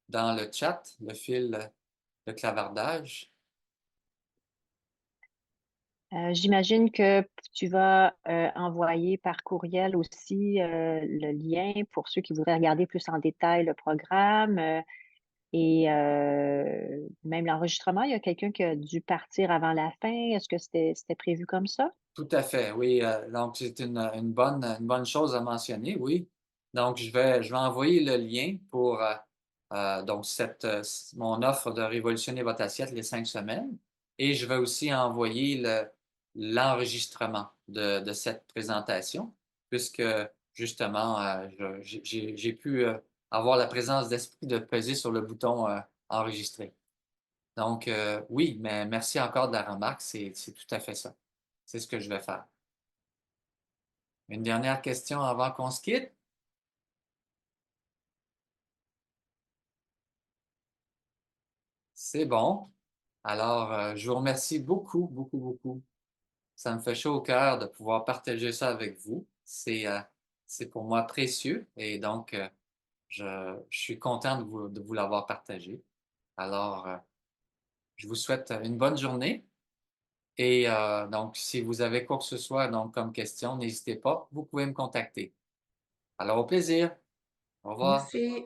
dans le chat, le fil de clavardage. J'imagine que tu vas envoyer par courriel aussi le lien pour ceux qui voudraient regarder plus en détail le programme et même l'enregistrement. Il y a quelqu'un qui a dû partir avant la fin. Est-ce que c'était prévu comme ça? Tout à fait, oui. Donc, c'est une bonne chose à mentionner, oui. Donc, je vais envoyer le lien pour donc mon offre de révolutionner votre assiette les 5 semaines. Et je vais aussi envoyer l'enregistrement de cette présentation, puisque justement, j'ai pu avoir la présence d'esprit de peser sur le bouton enregistrer. Donc, oui, mais merci encore de la remarque, c'est tout à fait ça. C'est ce que je vais faire. Une dernière question avant qu'on se quitte? C'est bon. Alors, je vous remercie beaucoup, beaucoup, beaucoup. Ça me fait chaud au cœur de pouvoir partager ça avec vous. C'est pour moi précieux et donc, je suis content de vous l'avoir partagé. Alors, je vous souhaite une bonne journée et donc, si vous avez quoi que ce soit donc, comme question, n'hésitez pas, vous pouvez me contacter. Alors, au plaisir. Au revoir. Merci.